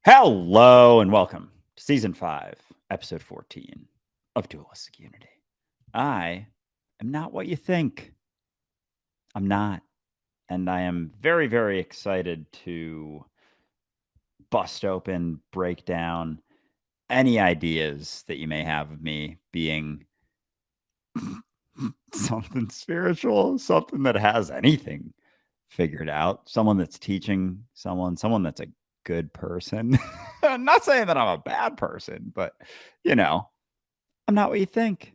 Hello and welcome to Season 5, Episode 14 of Dualistic Unity. I am not what you think. I'm not. And I am very, very excited to bust open, break down any ideas that you may have of me being something spiritual, something that has anything figured out, someone that's teaching someone that's a good person. I'm not saying that I'm a bad person, but I'm not what you think.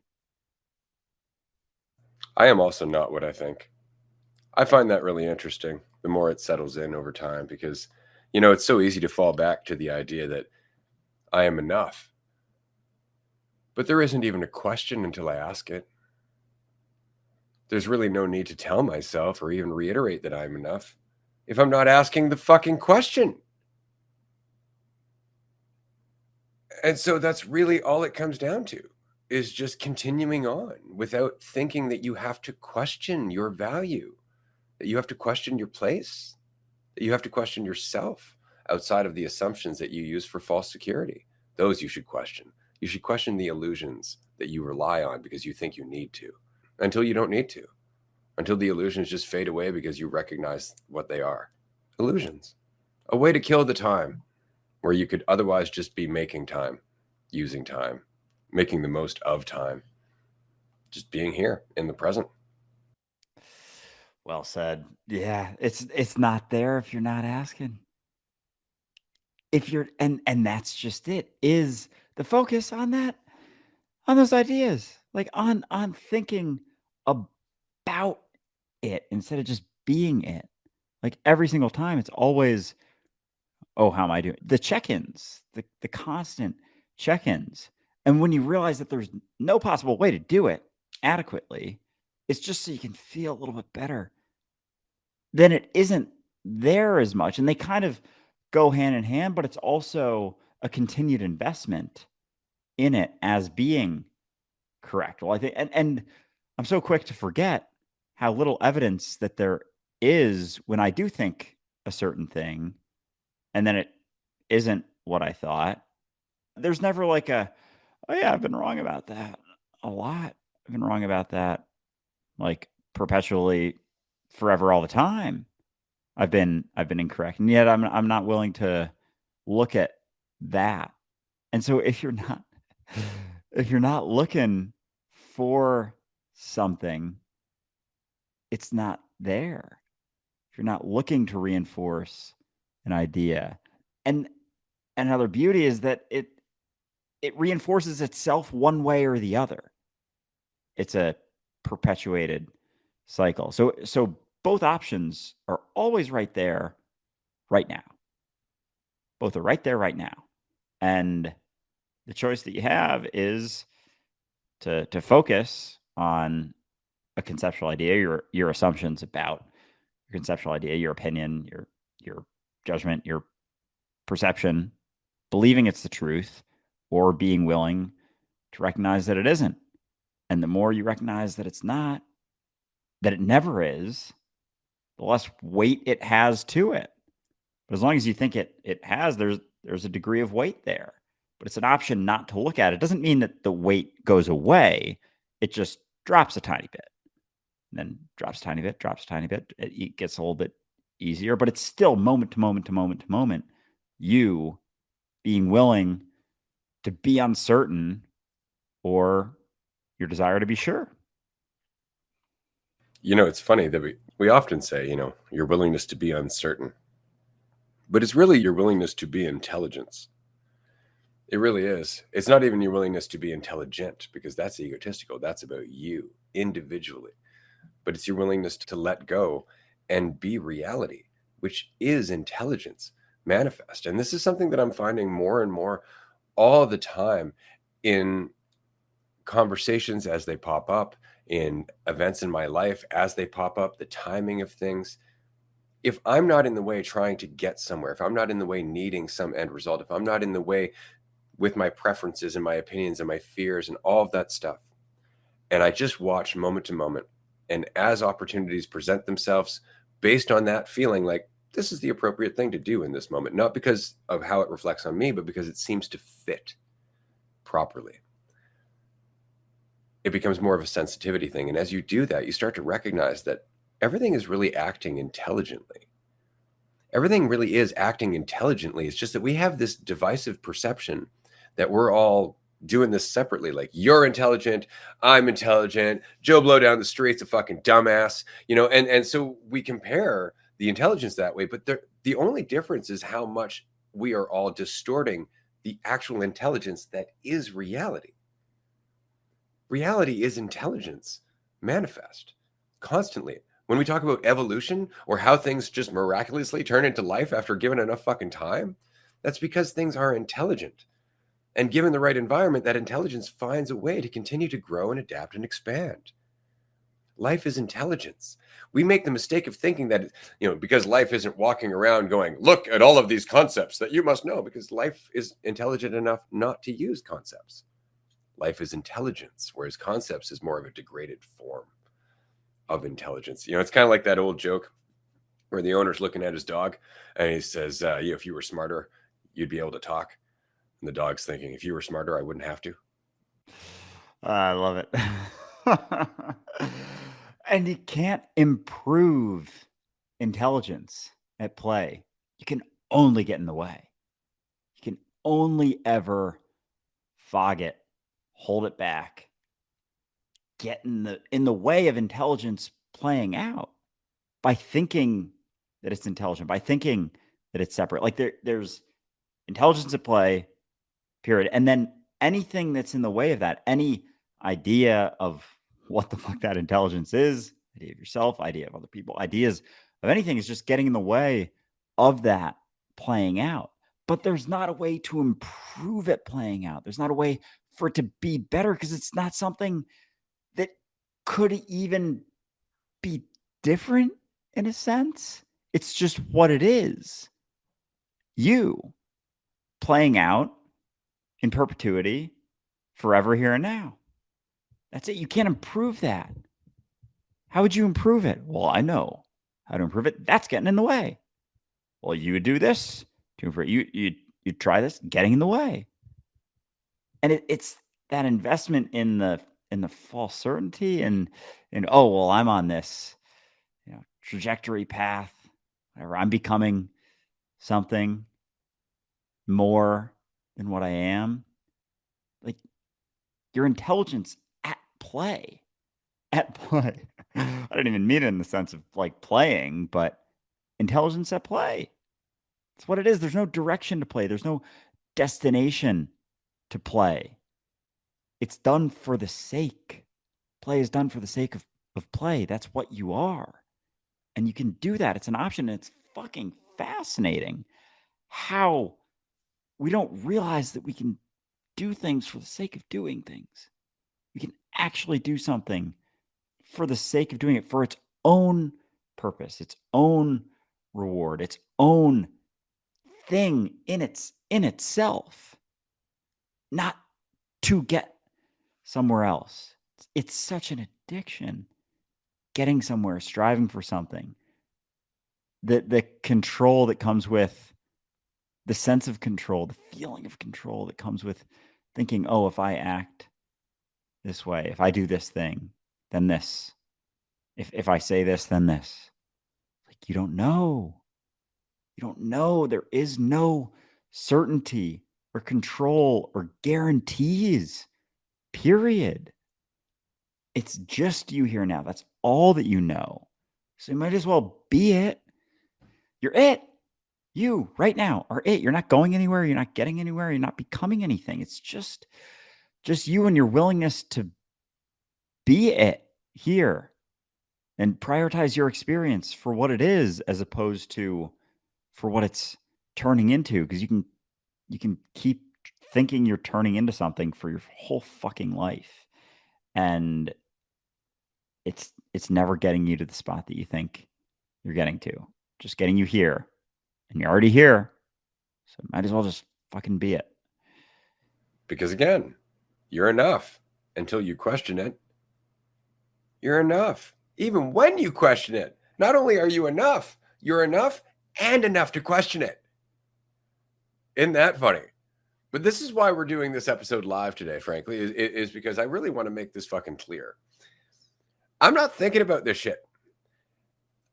I am also not what I think. I find that really interesting the more it settles in over time because, it's so easy to fall back to the idea that I am enough. But there isn't even a question until I ask it. There's really no need to tell myself or even reiterate that I'm enough if I'm not asking the fucking question. And so that's really all it comes down to is just continuing on without thinking that you have to question your value, that you have to question your place, that you have to question yourself outside of the assumptions that you use for false security. Those you should question. You should question the illusions that you rely on because you think you need to, until you don't need to, until the illusions just fade away because you recognize what they are. Illusions. A way to kill the time where you could otherwise just be making time, using time, making the most of time, just being here in the present. Well said. Yeah, it's not there if you're not asking. If you're and that's just it. Is the focus on that, on those ideas, like on thinking about it instead of just being it. Like every single time, it's always, oh, how am I doing? The check-ins, the constant check-ins. And when you realize that there's no possible way to do it adequately, it's just so you can feel a little bit better. Then it isn't there as much. And they kind of go hand in hand, but it's also a continued investment in it as being correct. Well, I think, and I'm so quick to forget how little evidence that there is when I do think a certain thing and then it isn't what I thought. There's never like a, oh yeah, I've been wrong about that a lot. I've been wrong about that like perpetually, forever, all the time. I've been incorrect, and yet I'm not willing to look at that. And so if you're not looking for something, it's not there. If you're not looking to reinforce an idea, and another beauty is that it reinforces itself one way or the other. It's a perpetuated cycle. So both options are always right there right now. Both are right there right now. And the choice that you have is to focus on a conceptual idea, your assumptions about your conceptual idea, your opinion, your judgment, your perception, believing it's the truth, or being willing to recognize that it isn't. And the more you recognize that it's not, that it never is, the less weight it has to it. But as long as you think it has, there's a degree of weight there. But it's an option not to look at. It doesn't mean that the weight goes away. It just drops a tiny bit. And then drops a tiny bit, drops a tiny bit. It gets a little bit easier, but it's still moment to moment to moment to moment. You being willing to be uncertain or your desire to be sure. It's funny that we often say, your willingness to be uncertain. But it's really your willingness to be intelligence. It really is. It's not even your willingness to be intelligent because that's egotistical. That's about you individually. But it's your willingness to let go and be reality, which is intelligence manifest. And this is something that I'm finding more and more all the time in conversations as they pop up, in events in my life as they pop up, the timing of things. If I'm not in the way trying to get somewhere, if I'm not in the way needing some end result, if I'm not in the way with my preferences and my opinions and my fears and all of that stuff, and I just watch moment to moment, and as opportunities present themselves based on that feeling, like this is the appropriate thing to do in this moment, not because of how it reflects on me, but because it seems to fit properly. It becomes more of a sensitivity thing. And as you do that, you start to recognize that everything is really acting intelligently. Everything really is acting intelligently. It's just that we have this divisive perception that we're all doing this separately. Like, you're intelligent, I'm intelligent, Joe Blow down the street's a fucking dumbass, and so we compare the intelligence that way. But the only difference is how much we are all distorting the actual intelligence that is reality. Reality is intelligence manifest constantly. When we talk about evolution or how things just miraculously turn into life after given enough fucking time, that's because things are intelligent. And given the right environment, that intelligence finds a way to continue to grow and adapt and expand. Life is intelligence. We make the mistake of thinking that, because life isn't walking around going, look at all of these concepts that you must know, because life is intelligent enough not to use concepts. Life is intelligence, whereas concepts is more of a degraded form of intelligence. It's kind of like that old joke where the owner's looking at his dog and he says, if you were smarter, you'd be able to talk. And the dog's thinking, if you were smarter, I wouldn't have to. I love it. And you can't improve intelligence at play. You can only get in the way. You can only ever fog it, hold it back, get in the way of intelligence playing out by thinking that it's intelligent, by thinking that it's separate. Like there's intelligence at play, period. And then anything that's in the way of that, any idea of what the fuck that intelligence is, idea of yourself, idea of other people, ideas of anything is just getting in the way of that playing out. But there's not a way to improve it playing out. There's not a way for it to be better because it's not something that could even be different in a sense. It's just what it is. You playing out in perpetuity, forever, here and now. That's it. You can't improve that. How would you improve it? Well, I know how to improve it. That's getting in the way. Well, you would do this to improve. You try this, getting in the way. And it's that investment in the false certainty and oh well, I'm on this trajectory path, whatever. I'm becoming something more than what I am. Like your intelligence at play. At play. I don't even mean it in the sense of like playing, but intelligence at play. It's what it is. There's no direction to play. There's no destination to play. It's done for the sake. Play is done for the sake of play. That's what you are. And you can do that. It's an option. And it's fucking fascinating how we don't realize that we can do things for the sake of doing things. We can actually do something for the sake of doing it, for its own purpose, its own reward, its own thing in itself, not to get somewhere else. It's such an addiction, getting somewhere, striving for something. The control that comes with the sense of control, the feeling of control that comes with thinking, oh, if I act this way, if I do this thing, then this. If I say this, then this. Like, you don't know. You don't know. There is no certainty or control or guarantees, period. It's just you here now. That's all that you know. So you might as well be it. You're it. You right now are it. You're not going anywhere. You're not getting anywhere. You're not becoming anything. It's just you and your willingness to be it here and prioritize your experience for what it is as opposed to for what it's turning into, because you can keep thinking you're turning into something for your whole fucking life, and it's never getting you to the spot that you think you're getting to. Just getting you here, and you're already here, so might as well just fucking be it. Because again, you're enough until you question it. You're enough. Even when you question it, not only are you enough, you're enough and enough to question it. Isn't that funny? But this is why we're doing this episode live today, frankly, is because I really want to make this fucking clear. I'm not thinking about this shit.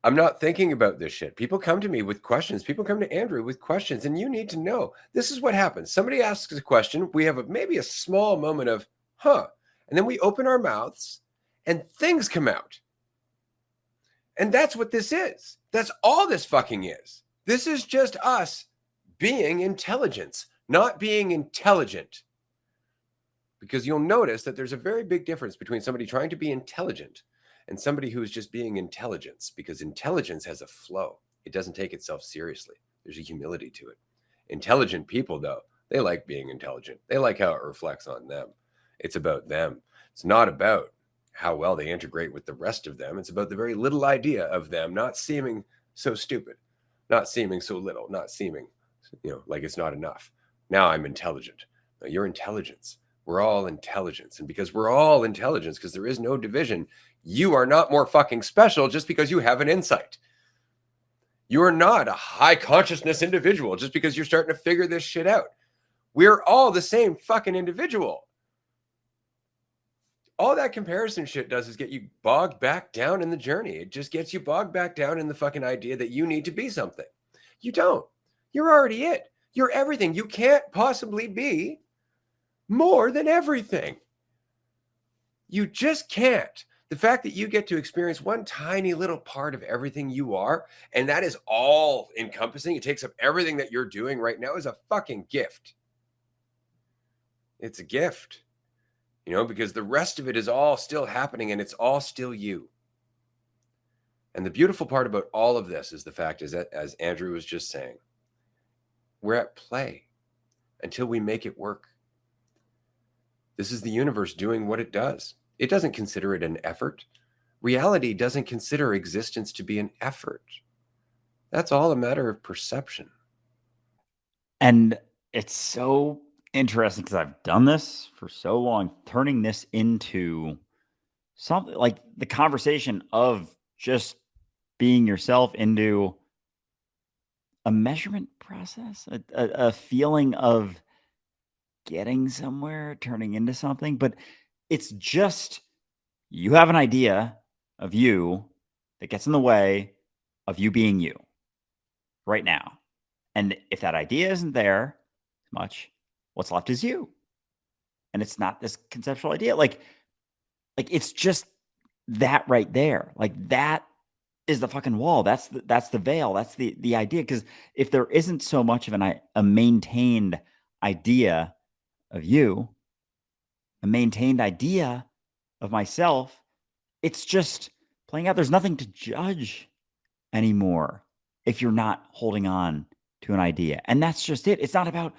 I'm not thinking about this shit. People come to me with questions. People come to Andrew with questions, and you need to know this is what happens. Somebody asks a question. We have maybe a small moment of, huh. And then we open our mouths and things come out. And that's what this is. That's all this fucking is. This is just us being intelligence, not being intelligent. Because you'll notice that there's a very big difference between somebody trying to be intelligent and somebody who is just being intelligence, because intelligence has a flow. It doesn't take itself seriously. There's a humility to it. Intelligent people, though, they like being intelligent. They like how it reflects on them. It's about them. It's not about how well they integrate with the rest of them. It's about the very little idea of them not seeming so stupid, not seeming so little, not seeming, like it's not enough. Now I'm intelligent. No, you're intelligence. We're all intelligence. And because we're all intelligence, because there is no division, you are not more fucking special just because you have an insight. You are not a high consciousness individual just because you're starting to figure this shit out. We're all the same fucking individual. All that comparison shit does is get you bogged back down in the journey. It just gets you bogged back down in the fucking idea that you need to be something. You don't. You're already it. You're everything. You can't possibly be more than everything. You just can't. The fact that you get to experience one tiny little part of everything you are, and that is all encompassing, it takes up everything that you're doing right now, is a fucking gift. It's a gift, because the rest of it is all still happening and it's all still you. And the beautiful part about all of this is the fact is that, as Andrew was just saying, we're at play until we make it work. This is the universe doing what it does. It doesn't consider it an effort. Reality doesn't consider existence to be an effort. That's all a matter of perception. And it's so interesting because I've done this for so long, turning this into something like the conversation of just being yourself into a measurement process, a feeling of getting somewhere, turning into something. But it's just you have an idea of you that gets in the way of you being you right now. And if that idea isn't there much, what's left is you. And it's not this conceptual idea. Like it's just that right there. Like that is the fucking wall. That's the veil. That's the idea. Because if there isn't so much of a maintained idea of you, a maintained idea of myself, it's just playing out. There's nothing to judge anymore if you're not holding on to an idea. And that's just it. It's not about,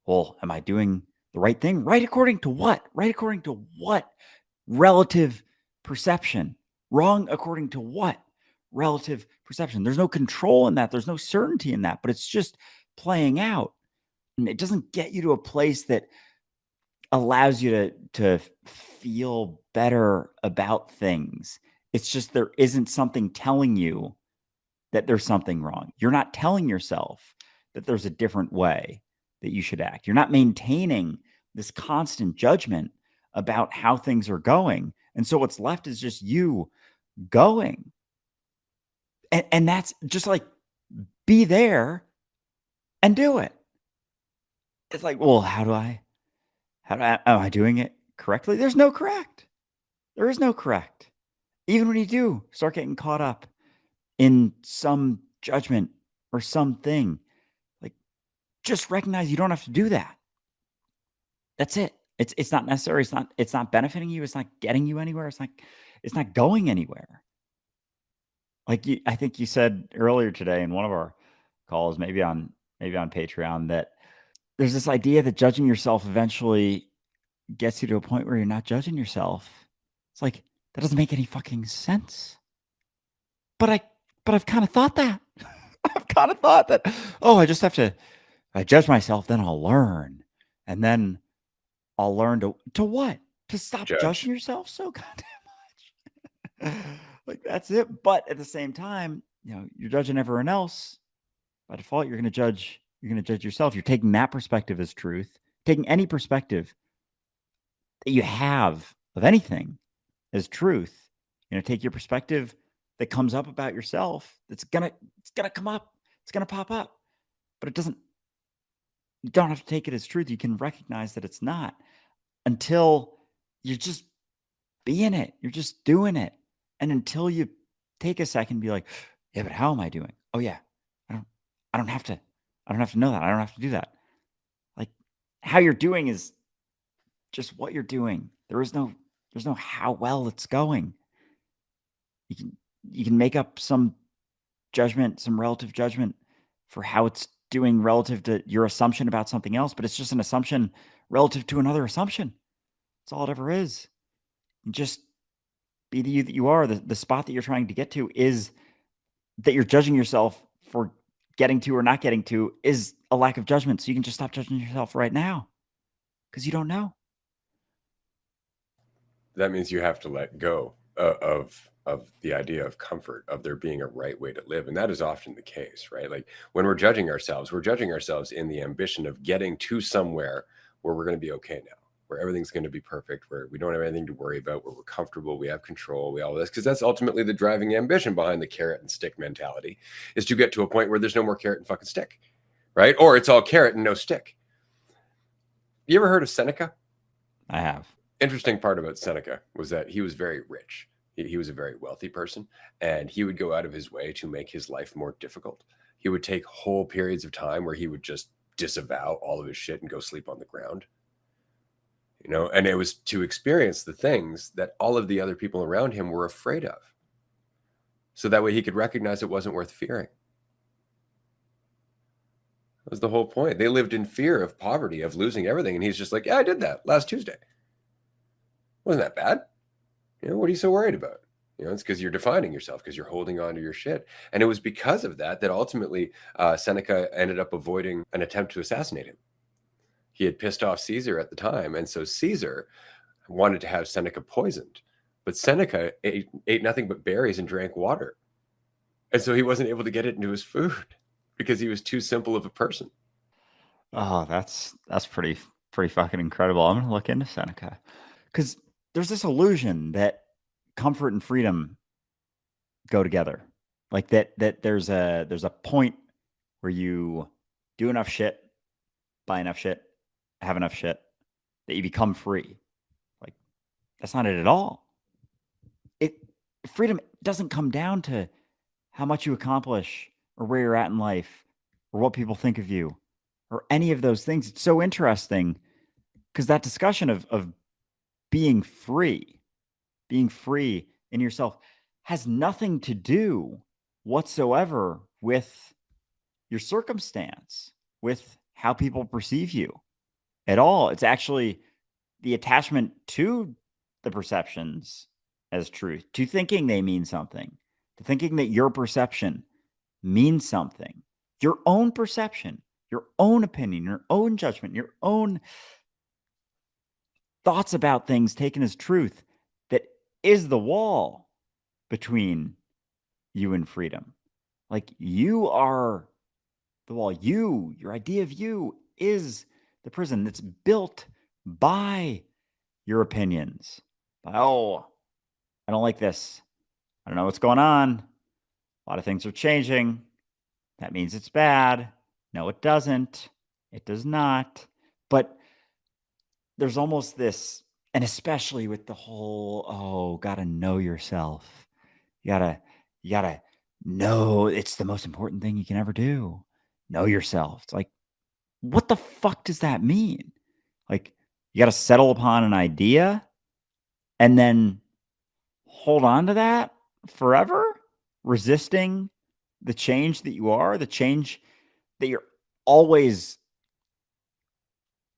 well, am I doing the right thing? Right according to what? Right according to what? Relative perception. Wrong according to what? Relative perception. There's no control in that. There's no certainty in that, but it's just playing out. And it doesn't get you to a place that allows you to feel better about things. It's just there isn't something telling you that there's something wrong. You're not telling yourself that there's a different way that you should act. You're not maintaining this constant judgment about how things are going. And so what's left is just you going. And that's just like be there and do it. It's like, well, am I doing it correctly? There's no correct. There is no correct. Even when you do start getting caught up in some judgment or something, like just recognize you don't have to do that. That's it. It's not necessary. It's not benefiting you. It's not getting you anywhere. It's not going anywhere. I think you said earlier today in one of our calls, maybe on Patreon, that there's this idea that judging yourself eventually gets you to a point where you're not judging yourself. It's like that doesn't make any fucking sense. But I've kind of thought that. I've kind of thought that. Oh, I just have to. I judge myself, then I'll learn, and then I'll learn to what? To stop Judge. judging yourself so goddamn much. Like that's it. But at the same time, you're judging everyone else. by default, you're going to judge yourself. You're taking that perspective as truth, taking any perspective that you have of anything as truth. Take your perspective that comes up about yourself. It's gonna come up. It's gonna pop up, but it doesn't. You don't have to take it as truth. You can recognize that it's not until you're just being it. You're just doing it, and until you take a second, and be like, yeah, but how am I doing? Oh yeah, I don't. I don't have to. I don't have to know that. I don't have to do that. Like how you're doing is just what you're doing. There's no how well it's going. You can make up some judgment, some relative judgment for how it's doing relative to your assumption about something else, but it's just an assumption relative to another assumption. That's all it ever is. You just be the you that you are. The spot that you're trying to get to is that you're judging yourself for getting to or not getting to is a lack of judgment. So you can just stop judging yourself right now because you don't know. That means you have to let go of the idea of comfort, of there being a right way to live, and that is often the case, right? Like when we're judging ourselves in the ambition of getting to somewhere where we're going to be okay now, where everything's going to be perfect, where we don't have anything to worry about, where we're comfortable, we have control, we all this, because that's ultimately the driving ambition behind the carrot and stick mentality, is to get to a point where there's no more carrot and fucking stick, right? Or it's all carrot and no stick. You ever heard of Seneca? I have. Interesting part about Seneca was that he was very rich. He was a very wealthy person, and he would go out of his way to make his life more difficult. He would take whole periods of time where he would just disavow all of his shit and go sleep on the ground. And it was to experience the things that all of the other people around him were afraid of. So that way he could recognize it wasn't worth fearing. That was the whole point. They lived in fear of poverty, of losing everything. And he's just like, yeah, I did that last Tuesday. Wasn't that bad? What are you so worried about? It's because you're defining yourself, because you're holding on to your shit. And it was because of that ultimately Seneca ended up avoiding an attempt to assassinate him. He had pissed off Caesar at the time. And so Caesar wanted to have Seneca poisoned. But Seneca ate nothing but berries and drank water. And so he wasn't able to get it into his food because he was too simple of a person. Oh, that's pretty fucking incredible. I'm gonna look into Seneca because there's this illusion that comfort and freedom go together, like that there's a point where you do enough shit, buy enough shit, have enough shit that you become free. Like that's not it at all. It Freedom doesn't come down to how much you accomplish or where you're at in life or what people think of you or any of those things. It's so interesting because that discussion of being free in yourself has nothing to do whatsoever with your circumstance, with how people perceive you at all. It's actually the attachment to the perceptions as truth, to thinking they mean something, to thinking that your perception means something, your own perception, your own opinion, your own judgment, your own thoughts about things taken as truth that is the wall between you and freedom. Like you are the wall. Your idea of you is the prison that's built by your opinions. Oh, I don't like this. I don't know what's going on. A lot of things are changing. That means it's bad. No, it doesn't. It does not. But there's almost this, and especially with the whole, oh, gotta know yourself. You gotta know it's the most important thing you can ever do. Know yourself. It's like, what the fuck does that mean? Like, you gotta settle upon an idea and then hold on to that forever, resisting the change that you are, the change that you're always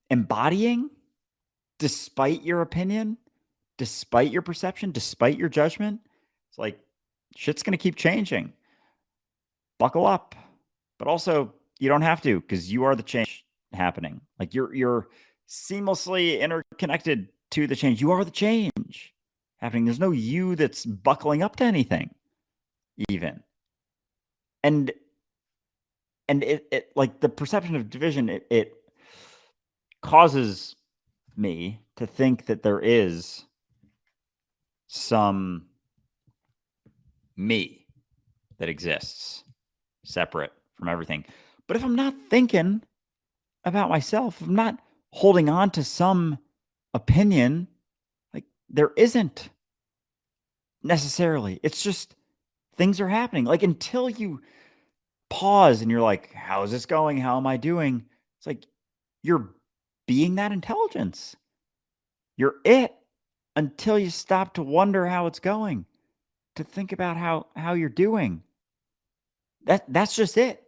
embodying, despite your opinion, despite your perception, despite your judgment. It's like shit's going to keep changing. Buckle up. But also, you don't have to because you are the change happening. Like you're seamlessly interconnected to the change. You are the change happening. There's no you that's buckling up to anything even. And and it like the perception of division, it causes me to think that there is some me that exists separate from everything. But if I'm not thinking about myself, if I'm not holding on to some opinion, like there isn't necessarily. It's just things are happening. Like until you pause and you're like, how is this going? How am I doing? It's like you're being that intelligence. You're it until you stop to wonder how it's going, to think about how you're doing. That's just it.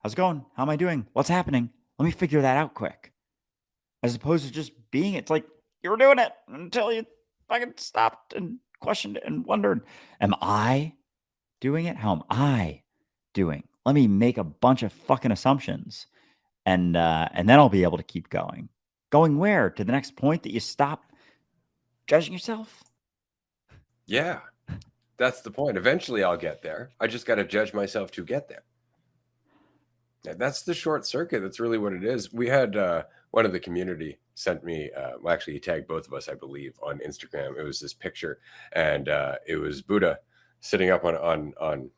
How's it going? How am I doing? What's happening? Let me figure that out quick. As opposed to just being it. It's like you were doing it until you fucking stopped and questioned it and wondered, am I doing it? How am I doing? Let me make a bunch of fucking assumptions and then I'll be able to keep going. Going where? To the next point that you stop judging yourself? Yeah, that's the point. Eventually, I'll get there. I just got to judge myself to get there. Yeah, that's the short circuit. That's really what it is. We had one of the community sent me. Well, actually, he tagged both of us, I believe, on Instagram. It was this picture, and it was Buddha sitting up on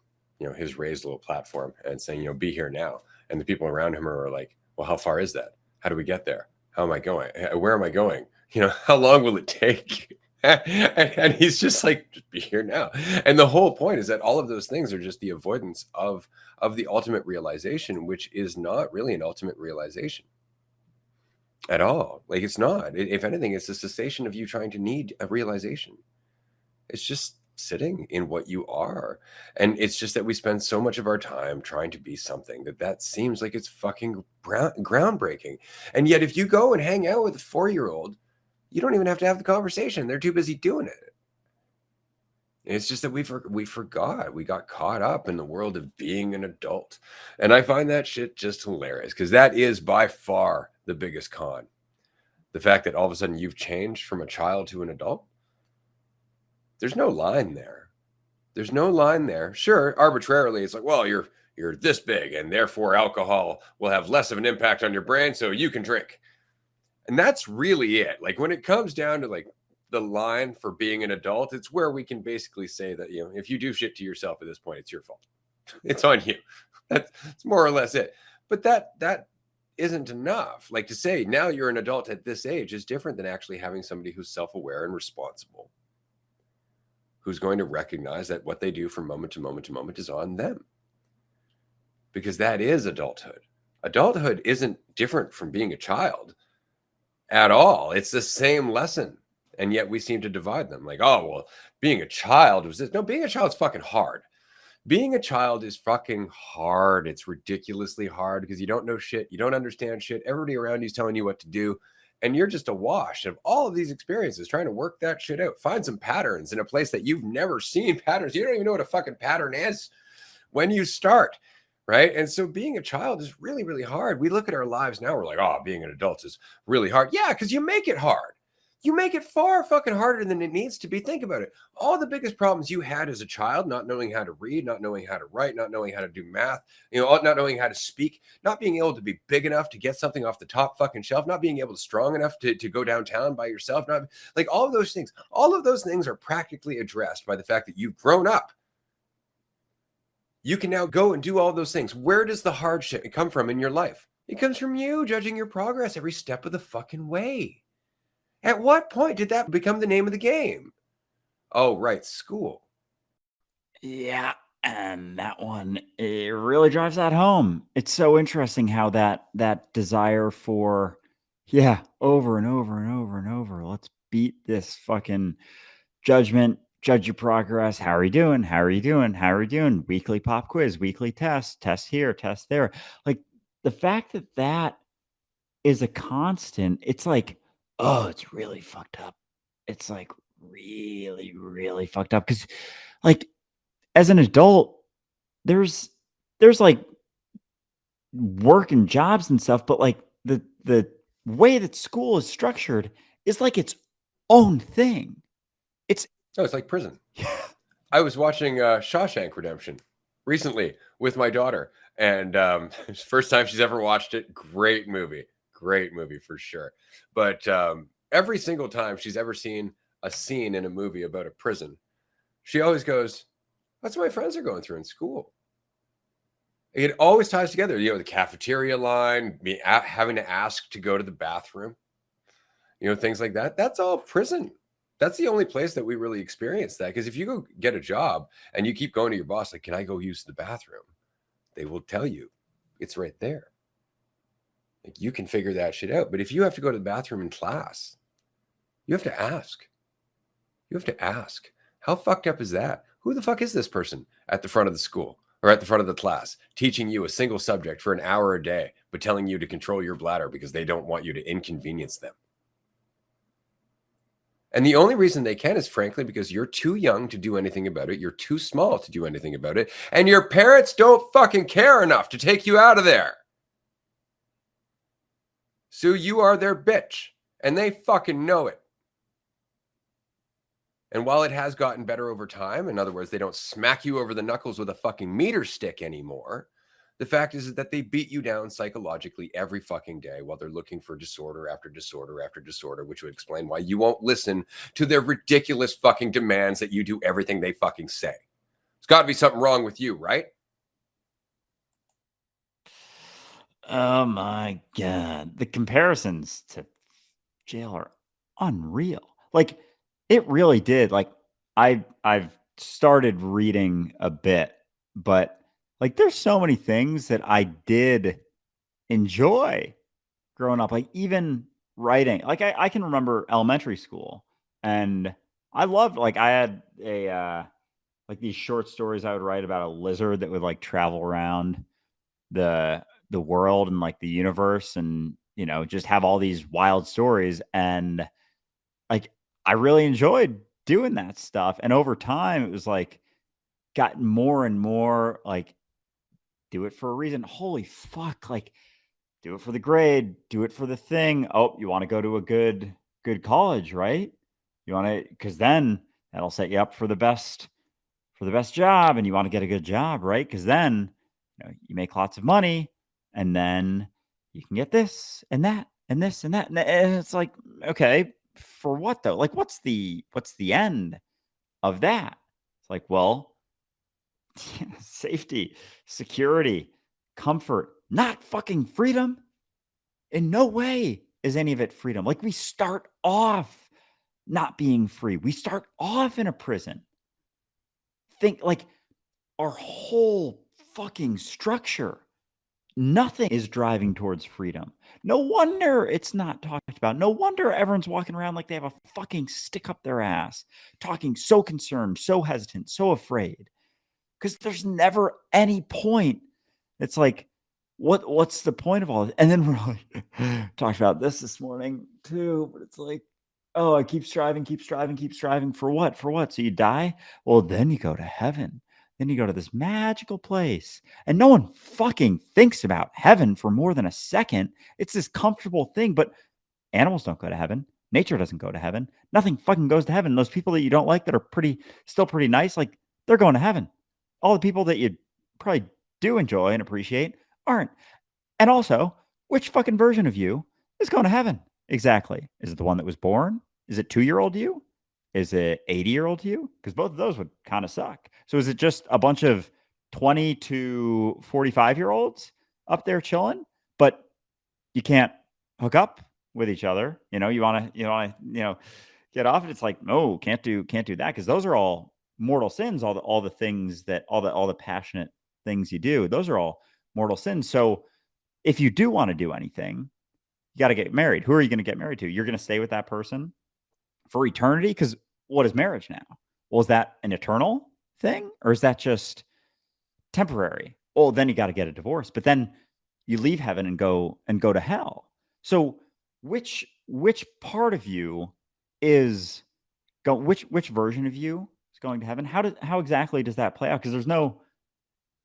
his raised little platform and saying, be here now. And the people around him are like, well, how far is that? How do we get there? How am I going? Where am I going? How long will it take? And he's just like, just be here now. And the whole point is that all of those things are just the avoidance of the ultimate realization, which is not really an ultimate realization at all. Like it's not. If anything, it's a cessation of you trying to need a realization. It's just sitting in what you are. And it's just that we spend so much of our time trying to be something that seems like it's fucking groundbreaking. And yet if you go and hang out with a 4-year-old, you don't even have to have the conversation. They're too busy doing it. It's just that we forgot. We got caught up in the world of being an adult. And I find that shit just hilarious because that is by far the biggest con. The fact that all of a sudden you've changed from a child to an adult. There's no line there. There's no line there. Sure, arbitrarily, it's like, well, you're this big and therefore alcohol will have less of an impact on your brain, so you can drink. And that's really it. Like when it comes down to like the line for being an adult, it's where we can basically say that, if you do shit to yourself at this point, it's your fault. It's on you. That's more or less it. But that isn't enough. Like to say now you're an adult at this age is different than actually having somebody who's self-aware and responsible, who's going to recognize that what they do from moment to moment to moment is on them. Because that is adulthood. Adulthood isn't different from being a child at all. It's the same lesson. And yet we seem to divide them. Like, oh, well, being a child was this. No, being a child is fucking hard. Being a child is fucking hard. It's ridiculously hard because you don't know shit. You don't understand shit. Everybody around you is telling you what to do. And you're just awash of all of these experiences trying to work that shit out. Find some patterns in a place that you've never seen patterns. You don't even know what a fucking pattern is when you start. Right. And so being a child is really, really hard. We look at our lives now. We're like, oh, being an adult is really hard. Yeah, because you make it hard. You make it far fucking harder than it needs to be. Think about it. All the biggest problems you had as a child, not knowing how to read, not knowing how to write, not knowing how to do math, not knowing how to speak, not being able to be big enough to get something off the top fucking shelf, not being able to strong enough to go downtown by yourself, not like all of those things are practically addressed by the fact that you've grown up. You can now go and do all those things. Where does the hard shit come from in your life? It comes from you judging your progress every step of the fucking way. At what point did that become the name of the game? Oh, right, school. Yeah, and that one, it really drives that home. It's so interesting how that desire for, yeah, over and over and over and over. Let's beat this fucking judgment, judge your progress. How are you doing? How are you doing? How are you doing? Weekly pop quiz, weekly test here, test there. Like the fact that that is a constant, it's like, oh, it's really fucked up. It's like really, really fucked up. Cause like as an adult, there's like work and jobs and stuff, but like the way that school is structured is like its own thing. It's Oh, it's like prison. I was watching Shawshank Redemption recently with my daughter, And first time she's ever watched it, great movie for sure. But every single time she's ever seen a scene in a movie about a prison, she always goes, "That's what my friends are going through in school." It always ties together. The cafeteria line, having to ask to go to the bathroom, things like that. That's all prison. That's the only place that we really experience that. Because if you go get a job and you keep going to your boss, like, "Can I go use the bathroom?" They will tell you it's right there. Like, you can figure that shit out. But if you have to go to the bathroom in class, you have to ask. You have to ask. How fucked up is that? Who the fuck is this person at the front of the school or at the front of the class teaching you a single subject for an hour a day, but telling you to control your bladder because they don't want you to inconvenience them? And the only reason they can is, frankly, because you're too young to do anything about it. You're too small to do anything about it. And your parents don't fucking care enough to take you out of there. So you are their bitch. And they fucking know it. And while it has gotten better over time, in other words, they don't smack you over the knuckles with a fucking meter stick anymore, the fact is that they beat you down psychologically every fucking day while they're looking for disorder after disorder after disorder, which would explain why you won't listen to their ridiculous fucking demands that you do everything they fucking say. There's got to be something wrong with you, right? Oh my god. The comparisons to jail are unreal. Like, it really did. Like, I've started reading a bit, but like there's so many things that I did enjoy growing up. Like, even writing. Like, I can remember elementary school, and I loved, like, I had a like these short stories I would write about a lizard that would like travel around the world and like the universe, and just have all these wild stories. And like, I really enjoyed doing that stuff. And over time it was like gotten more and more like, do it for a reason. Holy fuck, like, do it for the grade, do it for the thing. Oh, you want to go to a good college, right? You want to, because then that'll set you up for the best job, and you want to get a good job, right? Because then you make lots of money, and then you can get this and that and this and that, and it's like, okay, for what though? Like, what's the end of that? It's like, well, safety, security, comfort, not fucking freedom. In no way is any of it freedom. Like, we start off not being free. We start off in a prison. Think like our whole fucking structure, nothing is driving towards freedom. No wonder it's not talked about. No wonder everyone's walking around like they have a fucking stick up their ass, talking so concerned, so hesitant, so afraid. Because there's never any point. It's like, what's the point of all this? And then we're like, talked about this morning too, but it's like, oh, I keep striving, keep striving, keep striving for what? For what? So you die? Well, then you go to heaven. Then you go to this magical place. And no one fucking thinks about heaven for more than a second. It's this comfortable thing, but animals don't go to heaven. Nature doesn't go to heaven. Nothing fucking goes to heaven. Those people that you don't like that are still pretty nice, like, they're going to heaven. All the people that you probably do enjoy and appreciate aren't. And also, which fucking version of you is going to heaven? Exactly. Is it the one that was born? Is it 2-year-old you? Is it 80-year-old you? Because both of those would kind of suck. So is it just a bunch of 20 to 45-year-olds up there chilling, but you can't hook up with each other? You want to get off it. It's like, no, can't do that, because those are all mortal sins. All the things that all the passionate things you do, those are all mortal sins. So if you do want to do anything, you got to get married. Who are you going to get married to? You're going to stay with that person for eternity? Because what is marriage now? Well, is that an eternal thing, or is that just temporary? Well, then you got to get a divorce. But then you leave heaven and go to hell. So which part of you is which version of you is going to heaven? How exactly does that play out? Because there's no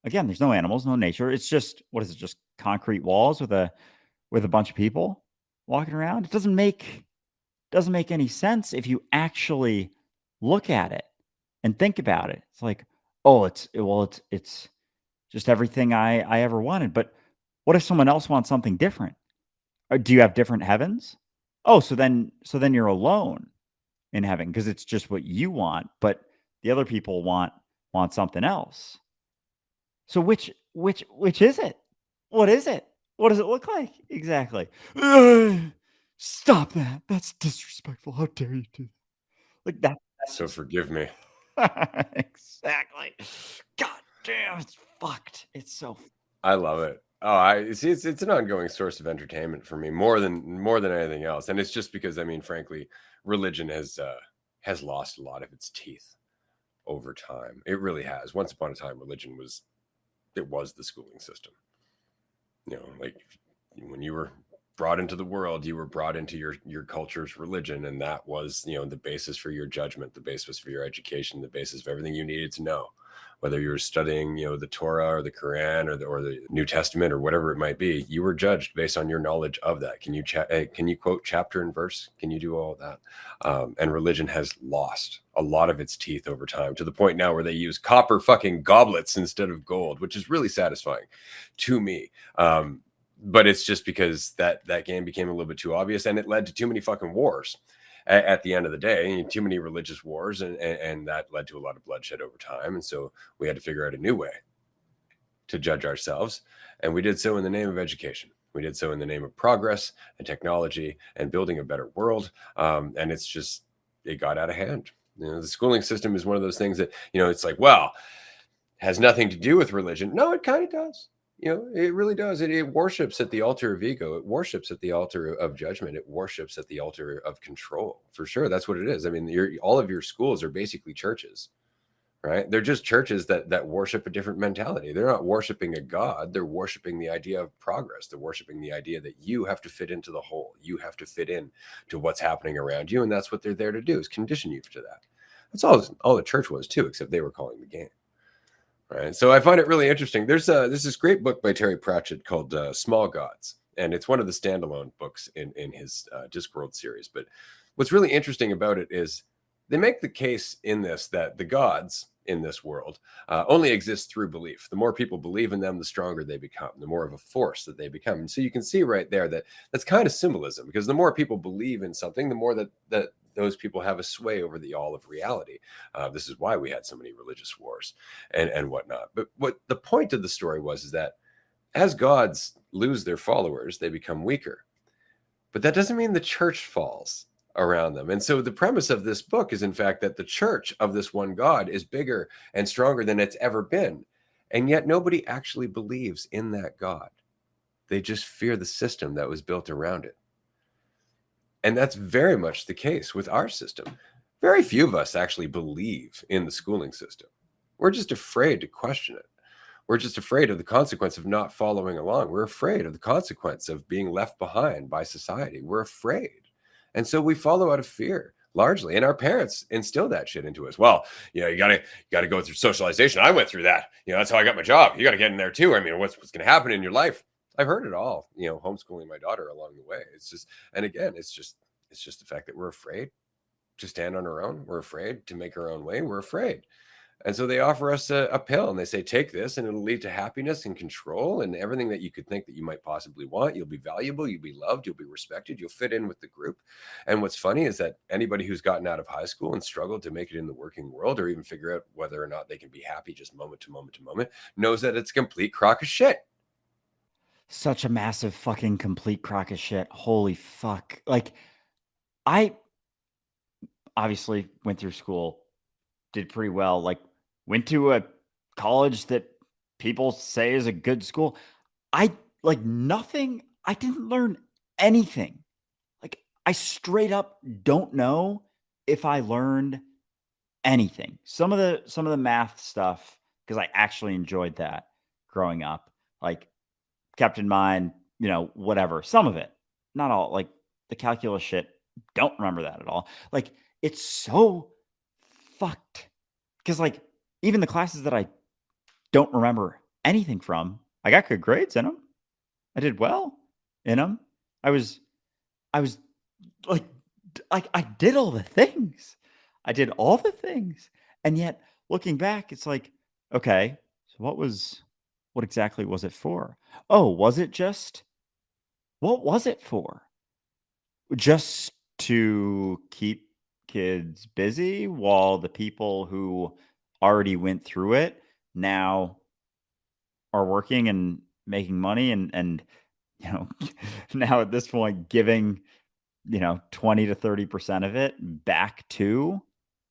animals, no nature. It's just, what is it? Just concrete walls with a bunch of people walking around. It doesn't make any sense if you actually look at it and think about it. It's like, oh, it's just everything I ever wanted. But what if someone else wants something different? Or do you have different heavens? Oh, so then you're alone in heaven because it's just what you want, but the other people want something else. So which is it? What is it? What does it look like? Exactly. "Ugh, stop that. That's disrespectful. How dare you do that?" Like that's So just forgive me. exactly. God damn, it's fucked. It's so I love it. Oh, I see. It's an ongoing source of entertainment for me more than anything else, and it's just because I mean, frankly, religion has lost a lot of its teeth over time. It really has. Once upon a time, religion was the schooling system. Like when you were brought into the world, you were brought into your culture's religion, and that was the basis for your judgment, the basis for your education, the basis of everything you needed to know. Whether you were studying the Torah or the Quran or the New Testament or whatever it might be, you were judged based on your knowledge of that. Can you quote chapter and verse? Can you do all of that? And religion has lost a lot of its teeth over time, to the point now where they use copper fucking goblets instead of gold, which is really satisfying to me. But it's just because that game became a little bit too obvious, and it led to too many fucking wars at the end of the day, too many religious wars, and that led to a lot of bloodshed over time. And so we had to figure out a new way to judge ourselves, and we did so in the name of education. We did so in the name of progress and technology and building a better world. And it got out of hand. The schooling system is one of those things that it's like, well, has nothing to do with religion. No, it kind of does. It really does. It worships at the altar of ego. It worships at the altar of judgment. It worships at the altar of control. For sure, that's what it is. I mean, all of your schools are basically churches, right? They're just churches that worship a different mentality. They're not worshiping a god. They're worshiping the idea of progress. They're worshiping the idea that you have to fit into the whole. You have to fit in to what's happening around you, and that's what they're there to do, is condition you to that. That's all the church was too, except they were calling the game. Right. So I find it really interesting. There's this great book by Terry Pratchett called Small Gods, and it's one of the standalone books in his Discworld series. But what's really interesting about it is they make the case in this that the gods in this world only exist through belief. The more people believe in them, the stronger they become, the more of a force that they become. And so you can see right there that that's kind of symbolism, because the more people believe in something, the more that those people have a sway over the all of reality. This is why we had so many religious wars and whatnot. But what the point of the story was is that as gods lose their followers, they become weaker. But that doesn't mean the church falls around them. And so the premise of this book is, in fact, that the church of this one God is bigger and stronger than it's ever been. And yet nobody actually believes in that God. They just fear the system that was built around it. And that's very much the case with our system. Very few of us actually believe in the schooling system. We're just afraid to question it. We're just afraid of the consequence of not following along. We're afraid of the consequence of being left behind by society. We're afraid. And so we follow out of fear largely. And our parents instilled that shit into us. Well, you gotta go through socialization. I went through that. That's how I got my job. You gotta get in there too. I mean, what's gonna happen in your life? I've heard it all, homeschooling my daughter along the way. It's just, and again, it's just the fact that we're afraid to stand on our own. We're afraid to make our own way. We're afraid. And so they offer us a pill, and they say, take this and it'll lead to happiness and control and everything that you could think that you might possibly want. You'll be valuable. You'll be loved. You'll be respected. You'll fit in with the group. And what's funny is that anybody who's gotten out of high school and struggled to make it in the working world, or even figure out whether or not they can be happy just moment to moment to moment, knows that it's a complete crock of shit. such a massive fucking complete crock of shit. Holy fuck. Like I obviously went through school, did pretty well, like went to a college that people say is a good school. I like nothing. I didn't learn anything. Like I straight up don't know if I learned anything. Some of the math stuff, because I actually enjoyed that growing up. Like kept in mind, whatever. Some of it, not all. Like the calculus shit, don't remember that at all. Like it's so fucked. Because like even the classes that I don't remember anything from, I got good grades in them. I did well in them. I was I was like I did all the things. I did all the things. And yet looking back, it's like, okay, so what was what exactly was it for? Oh, was it just what was it for? Just to keep kids busy while the people who already went through it now are working and making money and you know, now at this point giving, 20 to 30% of it back to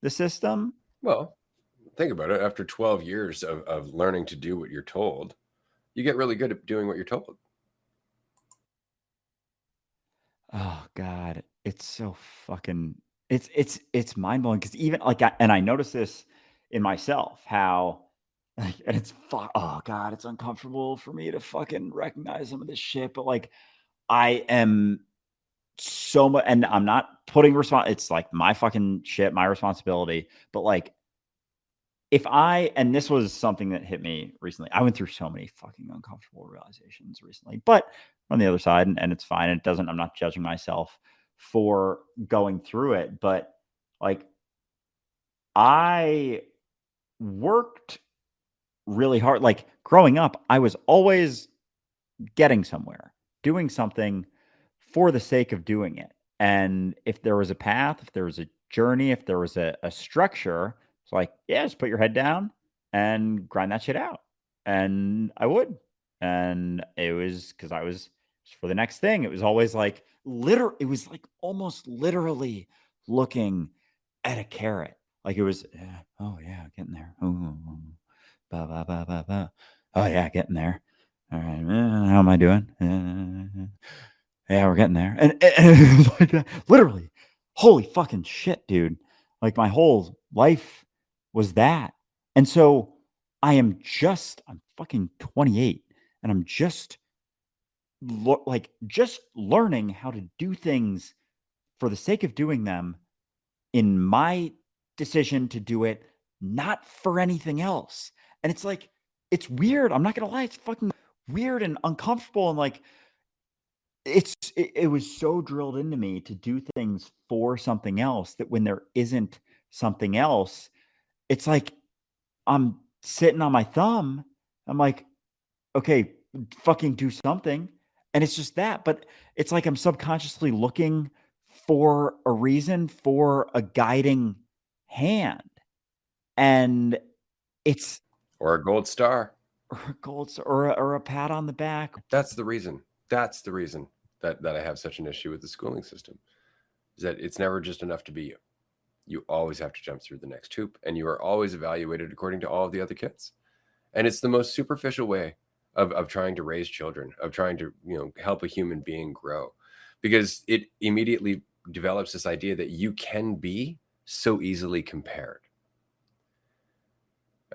the system. Well, think about it. After 12 years of learning to do what you're told, you get really good at doing what you're told. Oh god, it's so fucking it's mind-blowing because even like I notice this in myself how like and oh god, it's uncomfortable for me to fucking recognize some of this shit, but like I am so much and I'm not putting it's like my fucking shit, my responsibility, but like if I and this was something that hit me recently. I went through so many fucking uncomfortable realizations recently, but on the other side, and it's fine. It doesn't, I'm not judging myself for going through it, but like I worked really hard. Like growing up, I was always getting somewhere, doing something for the sake of doing it. And if there was a path, if there was a journey, if there was a structure, it's like, yeah, just put your head down and grind that shit out. And I would. And it was because I was for the next thing. It was always like it was like almost literally looking at a carrot. Like it was, yeah, oh yeah, getting there. Ooh, ba, ba, ba, ba, ba. Oh yeah, getting there. All right, how am I doing? Yeah, we're getting there. And it was like that. Literally, holy fucking shit, dude. Like my whole life was that. And so I'm fucking 28 and I'm just just learning how to do things for the sake of doing them in my decision to do it, not for anything else. And it's like, it's weird. I'm not going to lie. It's fucking weird and uncomfortable. And like, it was so drilled into me to do things for something else that when there isn't something else, it's like I'm sitting on my thumb. I'm like, okay, fucking do something. And it's just that. But it's like I'm subconsciously looking for a reason, for a guiding hand. And it's Or a gold star. or a or a pat on the back. That's the reason. That's the reason that I have such an issue with the schooling system. Is that it's never just enough to be you. You always have to jump through the next hoop, and you are always evaluated according to all of the other kids. And it's the most superficial way of trying to raise children, of trying to help a human being grow, because it immediately develops this idea that you can be so easily compared.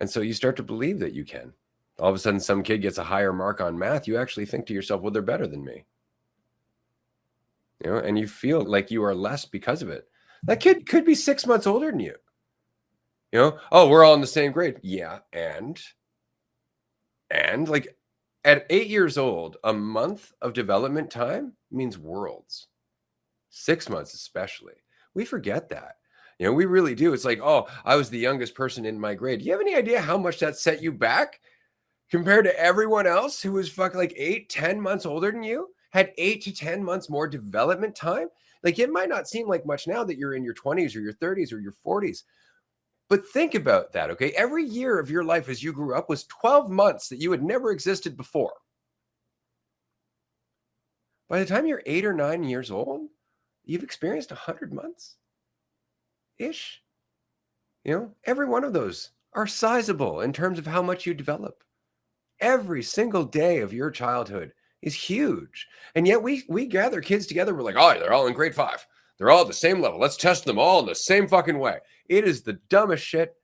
And so you start to believe that you can. All of a sudden, some kid gets a higher mark on math. You actually think to yourself, well, they're better than me. And you feel like you are less because of it. That kid could be 6 months older than you. Oh, we're all in the same grade. Yeah. And like at 8 years old, a month of development time means worlds. 6 months, especially. We forget that. We really do. It's like, oh, I was the youngest person in my grade. Do you have any idea how much that set you back compared to everyone else who was fucking like 8, 10 months older than you, had 8 to 10 months more development time? Like it might not seem like much now that you're in your 20s or your 30s or your 40s. But think about that, okay? Every year of your life as you grew up was 12 months that you had never existed before. By the time you're 8 or 9 years old, you've experienced 100 months ish. Every one of those are sizable in terms of how much you develop. Every single day of your childhood is huge. And yet we gather kids together. We're like, oh, they're all in grade 5. They're all at the same level. Let's test them all in the same fucking way. It is the dumbest shit.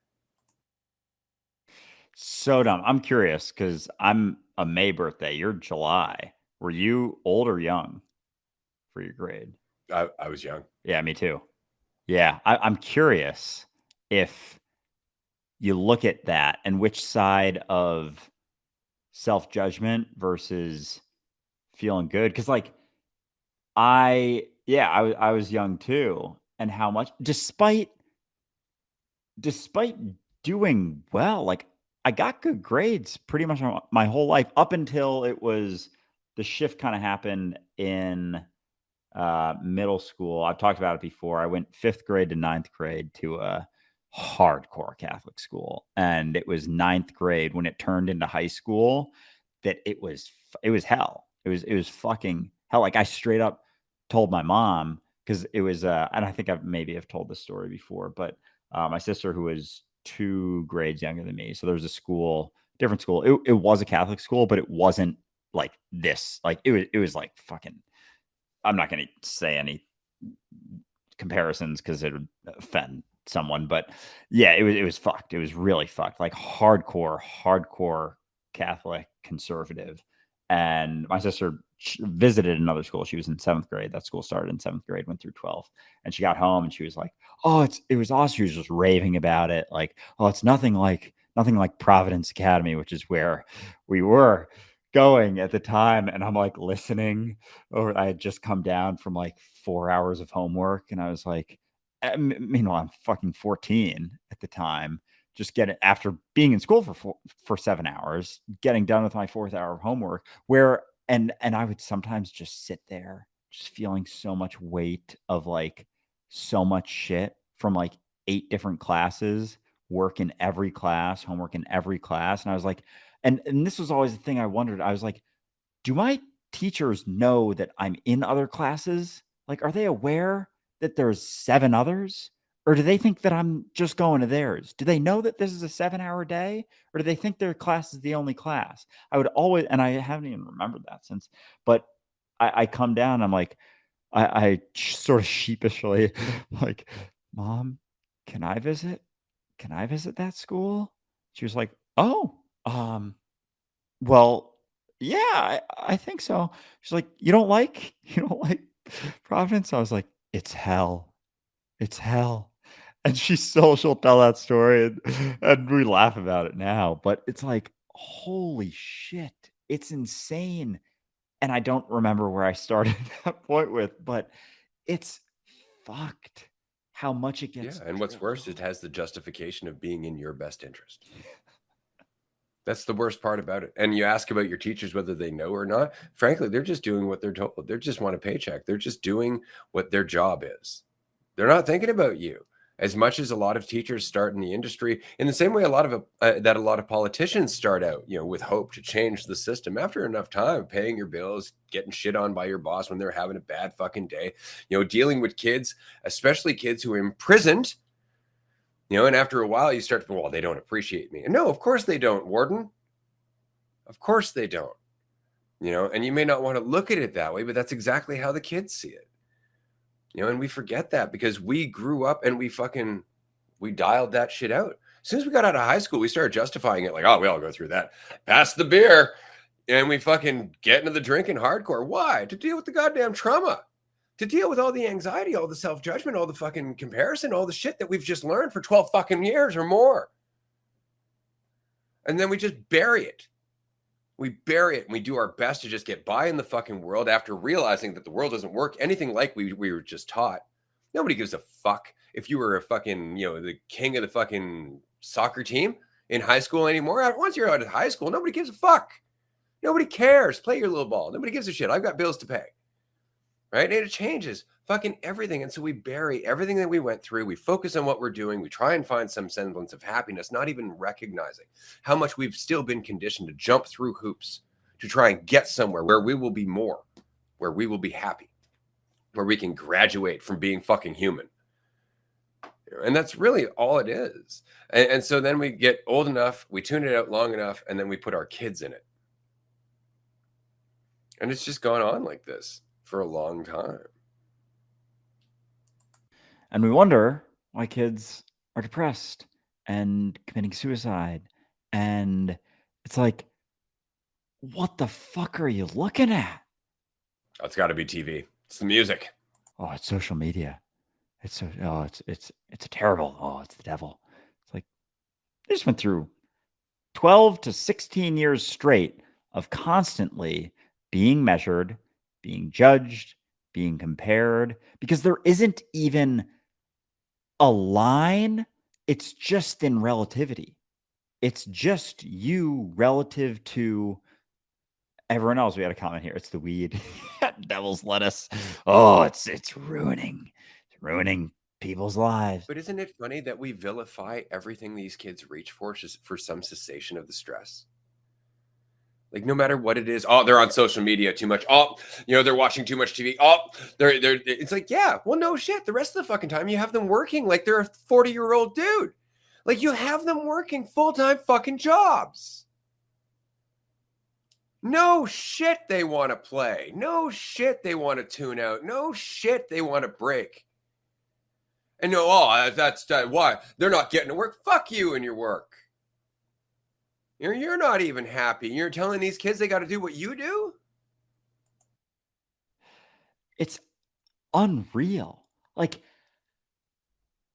So dumb. I'm curious because I'm a May birthday. You're July. Were you old or young for your grade? I was young. Yeah, me too. Yeah, I'm curious if you look at that and which side of self judgment versus feeling good. Because like I was young too, and how much despite doing well, like I got good grades pretty much my whole life up until the shift kinda happened in middle school. I've talked about it before. I went 5th grade to ninth grade to a hardcore Catholic school, and it was ninth grade when it turned into high school that it was hell. It was fucking hell. Like, I straight up told my mom because it was, and I think I've told this story before, but, my sister who was 2 grades younger than me, so there was a school, different school. It was a Catholic school, but it wasn't like this. Like, it was like fucking, I'm not gonna say any comparisons because it would offend someone, but yeah, it was fucked. It was really fucked. Like hardcore Catholic conservative. And my sister visited another school. She was in 7th grade. That school started in 7th grade, went through 12th. And she got home and she was like, "Oh, it was awesome." She was just raving about it. Like, "Oh, it's nothing like Providence Academy," which is where we were going at the time. And I'm like listening, or I had just come down from like 4 hours of homework, and I was like, meanwhile, I'm fucking 14 at the time, just getting after being in school for 7 hours, getting done with my 4th hour of homework, where and I would sometimes just sit there, just feeling so much weight of, like, so much shit from, like, 8 different classes, work in every class, homework in every class, and I was like, and this was always the thing I wondered. I was like, do my teachers know that I'm in other classes? Like, are they aware that there's 7 others? Or do they think that I'm just going to theirs? Do they know that this is a 7-hour day? Or do they think their class is the only class? I would always, and I haven't even remembered that since, but I come down, I'm like, sort of sheepishly, like, "Mom, can I visit? Can I visit that school?" She was like, "Oh, well, yeah, I think so." She's like, you don't like Providence?" I was like, "It's hell. It's hell." And she'll tell that story, and we laugh about it now, but it's like, holy shit, it's insane. And I don't remember where I started that point with, but it's fucked how much it Yeah, gets and what's drilled worse, it home. has the justification of being in your best interest. That's the worst part about it. And you ask about your teachers whether they know or not. Frankly, they're just doing what they're told. They just want a paycheck. They're just doing what their job is. They're not thinking about you. As much as a lot of teachers start in the industry, in the same way a lot of politicians start out, with hope to change the system. After enough time, paying your bills, getting shit on by your boss when they're having a bad fucking day, dealing with kids, especially kids who are imprisoned. And after a while, you start to, well, they don't appreciate me. And no, of course they don't, Warden. Of course they don't. And you may not want to look at it that way, but that's exactly how the kids see it. And we forget that because we grew up and we dialed that shit out. As soon as we got out of high school, we started justifying it like, oh, we all go through that. Pass the beer. And we fucking get into the drinking hardcore. Why? To deal with the goddamn trauma. To deal with all the anxiety, all the self-judgment, all the fucking comparison, all the shit that we've just learned for 12 fucking years or more. And then we just bury it. We bury it and we do our best to just get by in the fucking world after realizing that the world doesn't work anything like we were just taught. Nobody gives a fuck if you were a fucking, the king of the fucking soccer team in high school anymore. Once you're out of high school, nobody gives a fuck. Nobody cares. Play your little ball. Nobody gives a shit. I've got bills to pay. Right? And it changes fucking everything. And so we bury everything that we went through. We focus on what we're doing. We try and find some semblance of happiness, not even recognizing how much we've still been conditioned to jump through hoops to try and get somewhere where we will be more, where we will be happy, where we can graduate from being fucking human. And that's really all it is. And so then we get old enough, we tune it out long enough, and then we put our kids in it. And it's just gone on like this for a long time. And we wonder why kids are depressed and committing suicide. And it's like, what the fuck are you looking at? Oh, it's got to be TV. It's the music. Oh, it's social media. It's so, oh, it's a terrible. Oh, it's the devil. It's like they just went through 12 to 16 years straight of constantly being measured, being judged, being compared, because there isn't even a line. It's just in relativity. it's just you relative to everyone else. We had a comment here. It's the weed. Devil's lettuce. Oh, it's ruining people's lives. But isn't it funny that we vilify everything these kids reach for just for some cessation of the stress? Like no matter what it is, oh, they're on social media too much. Oh, they're watching too much TV. Oh, they're. It's like, yeah, well, no shit. The rest of the fucking time, you have them working like they're a 40-year-old dude. Like you have them working full-time fucking jobs. No shit, they want to play. No shit, they want to tune out. No shit, they want to break. And no, oh, that's why they're not getting to work. Fuck you and your work. You're not even happy. You're telling these kids they got to do what you do? It's unreal. Like,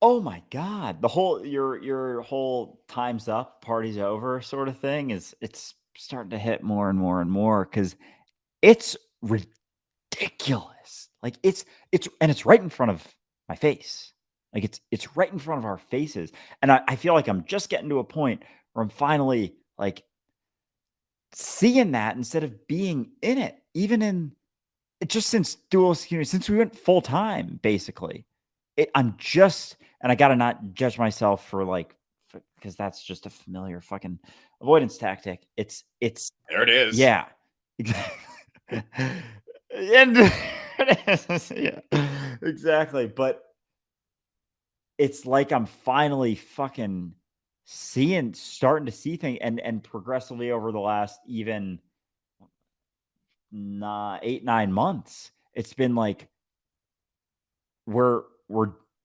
oh my god, the whole your whole time's up, party's over sort of thing it's starting to hit more and more and more because it's ridiculous. Like it's right in front of my face. Like it's right in front of our faces. And I feel like I'm just getting to a point where I'm finally like seeing that instead of being in it, even in just since dual security, since we went full time, basically. I'm just, and I gotta not judge myself for like, because that's just a familiar fucking avoidance tactic. It's There it is. yeah, exactly. And it is, yeah, exactly. But it's like I'm finally fucking starting to see things, and progressively over the last even 8, 9 months, it's been like we're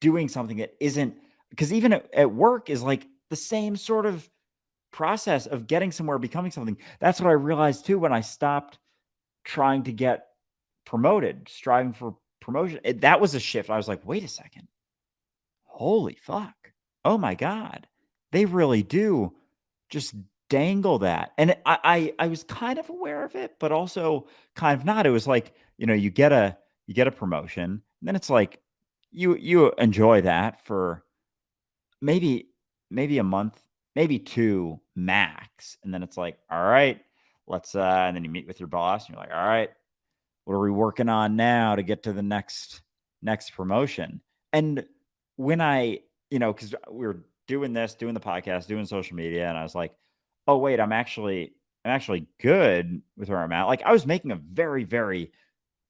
doing something that isn't, because even at work is like the same sort of process of getting somewhere, becoming something. That's what I realized too when I stopped trying to get promoted, striving for promotion. That was a shift. I was like, wait a second. Holy fuck. Oh my God. They really do just dangle that. And I was kind of aware of it, but also kind of not. It was like, you get a promotion, and then it's like you enjoy that for maybe maybe a month, maybe 2 max. And then it's like, all right, let's and then you meet with your boss and you're like, all right, what are we working on now to get to the next promotion? And when because we were doing this, doing the podcast, doing social media, and I was like, oh wait, I'm actually good with where I'm at. Like I was making a very, very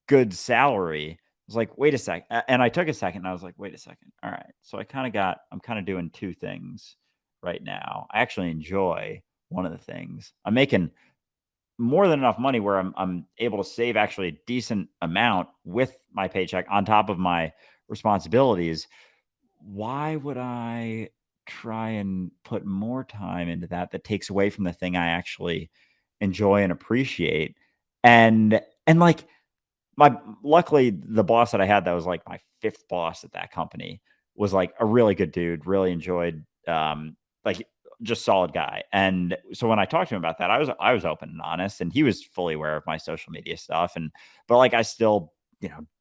good salary. I was like, wait a second. And I took a second and I was like, wait a second. All right. So I'm kind of doing two things right now. I actually enjoy one of the things. I'm making more than enough money where I'm able to save actually a decent amount with my paycheck on top of my responsibilities. Why would I try and put more time into that takes away from the thing I actually enjoy and appreciate? And like my luckily the boss that I had that was like my fifth boss at that company was like a really good dude, really enjoyed like just solid guy. And so when I talked to him about that, I was open and honest, and he was fully aware of my social media stuff. And but like I still,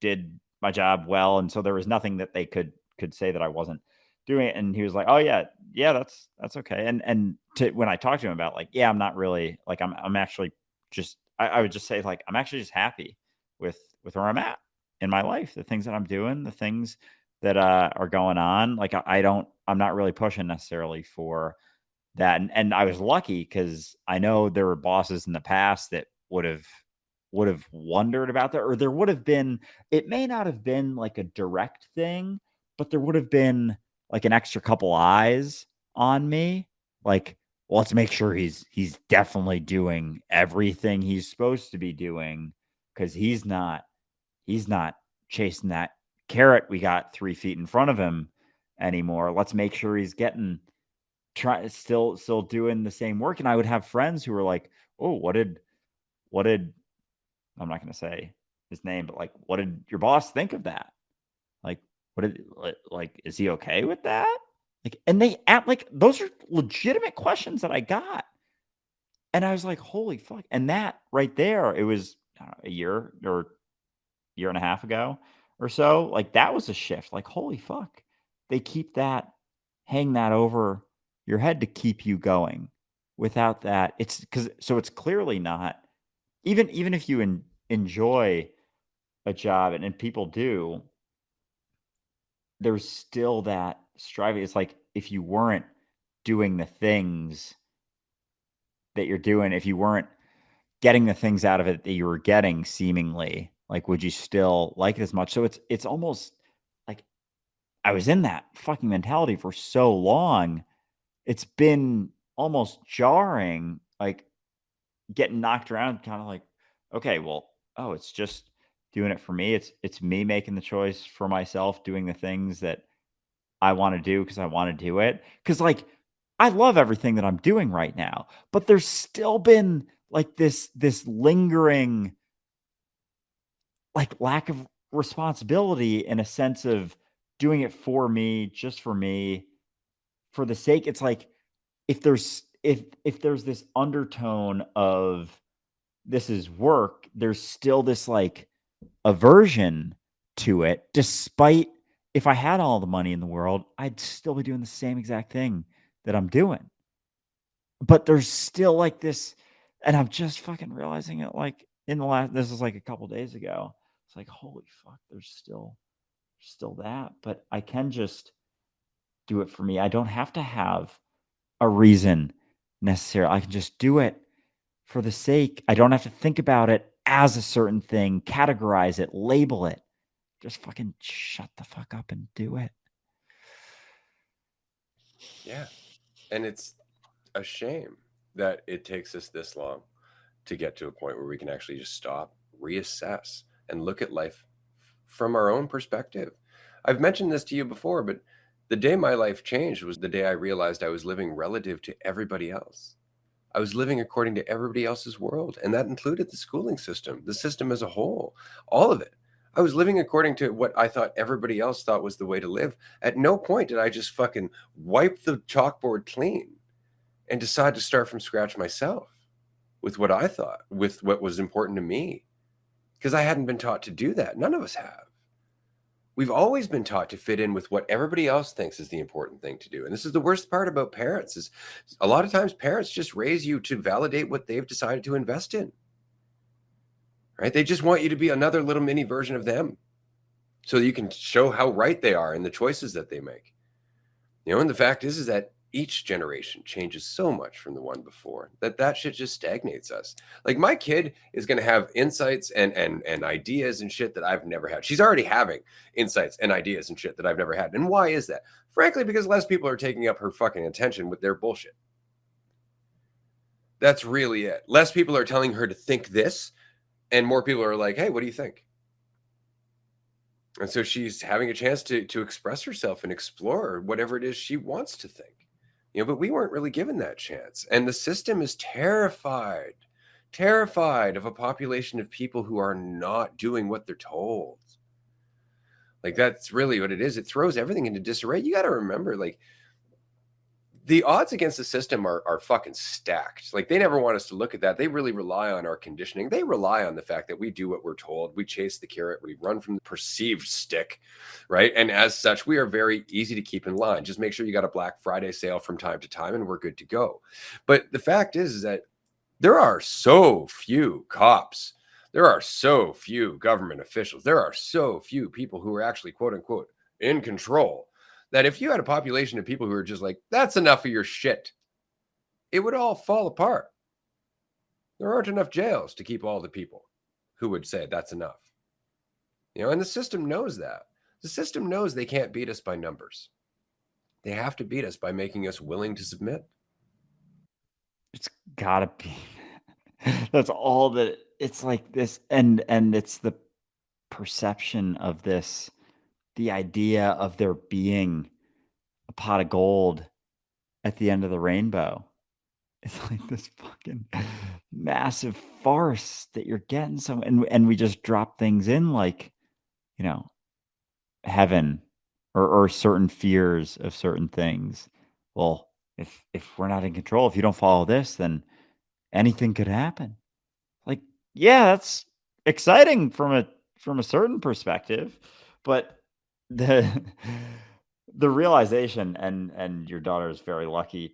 did my job well. And so there was nothing that they could say that I wasn't doing it. And he was like, oh yeah, yeah, that's okay. And when I talked to him about like, yeah, I'm not really like I'm actually just I would just say like I'm actually just happy with where I'm at in my life, the things that I'm doing, the things that are going on. Like I'm not really pushing necessarily for that. And I was lucky because I know there were bosses in the past that would have wondered about that, or there would have been, it may not have been like a direct thing, but there would have been like an extra couple eyes on me. Like, well, let's make sure he's definitely doing everything he's supposed to be doing, because he's not chasing that carrot we got 3 feet in front of him anymore. Let's make sure he's getting still doing the same work. And I would have friends who were like, "Oh, what did I'm not going to say his name, but like, what did your boss think of that? Like, what did like is he okay with that?" Like, and they act like those are legitimate questions that I got. And I was like, "Holy fuck." And that right there, it was a year and a half ago or so, like that was a shift. Like, holy fuck. They keep that hang that over your head to keep you going. without that, it's because so it's clearly not even if you enjoy a job and people do, there's still that striving. It's like if you weren't doing the things that you're doing, if you weren't getting the things out of it that you were getting seemingly, like, would you still like it as much? So it's almost like I was in that fucking mentality for so long. It's been almost jarring, like getting knocked around, kind of like, okay, well, oh, it's just doing it for me. It's me making the choice for myself, doing the things that I want to do because I want to do it. Because like I love everything that I'm doing right now, but there's still been like this lingering like lack of responsibility in a sense of doing it for me, just for me, for the sake. It's like if there's this undertone of this is work, there's still this like aversion to it, despite if I had all the money in the world, I'd still be doing the same exact thing that I'm doing. But there's still like this, and I'm just fucking realizing it like in the last, this is like a couple days ago. It's like, holy fuck, there's still that. But I can just do it for me. I don't have to have a reason necessarily. I can just do it for the sake. I don't have to think about it as a certain thing, categorize it, label it. Just fucking shut the fuck up and do it. Yeah. And it's a shame that it takes us this long to get to a point where we can actually just stop, reassess, and look at life from our own perspective. I've mentioned this to you before, but the day my life changed was the day I realized I was living relative to everybody else. I was living according to everybody else's world, and that included the schooling system, the system as a whole, all of it. I was living according to what I thought everybody else thought was the way to live. At no point did I just fucking wipe the chalkboard clean and decide to start from scratch myself with what I thought, with what was important to me, because I hadn't been taught to do that. None of us have. We've always been taught to fit in with what everybody else thinks is the important thing to do. And this is the worst part about parents is a lot of times parents just raise you to validate what they've decided to invest in. Right? They just want you to be another little mini version of them so that you can show how right they are in the choices that they make. And the fact is that each generation changes so much from the one before that shit just stagnates us. Like my kid is going to have insights and ideas and shit that I've never had. She's already having insights and ideas and shit that I've never had. And why is that? Frankly, because less people are taking up her fucking attention with their bullshit. That's really it. Less people are telling her to think this, and more people are like, "Hey, what do you think?" And so she's having a chance to express herself and explore whatever it is she wants to think. But we weren't really given that chance. And the system is terrified of a population of people who are not doing what they're told. Like that's really what it is. It throws everything into disarray. You got to remember, like the odds against the system are fucking stacked. Like they never want us to look at that. They really rely on our conditioning. They rely on the fact that we do what we're told. We chase the carrot. We run from the perceived stick, right? And as such, we are very easy to keep in line. Just make sure you got a Black Friday sale from time to time, and we're good to go. But the fact is that there are so few cops. There are so few government officials. There are so few people who are actually, quote unquote, in control that if you had a population of people who are just like, that's enough of your shit, it would all fall apart. There aren't enough jails to keep all the people who would say that's enough. And the system knows that. The system knows they can't beat us by numbers. They have to beat us by making us willing to submit. It's gotta be. That's all that it's like this, and it's the perception of this, the idea of there being a pot of gold at the end of the rainbow. It's like this fucking massive farce that you're getting some, and we just drop things in like, you know, heaven or certain fears of certain things. Well, if we're not in control, if you don't follow this, then anything could happen. Like, yeah, that's exciting from a certain perspective, but the the realization, and your daughter is very lucky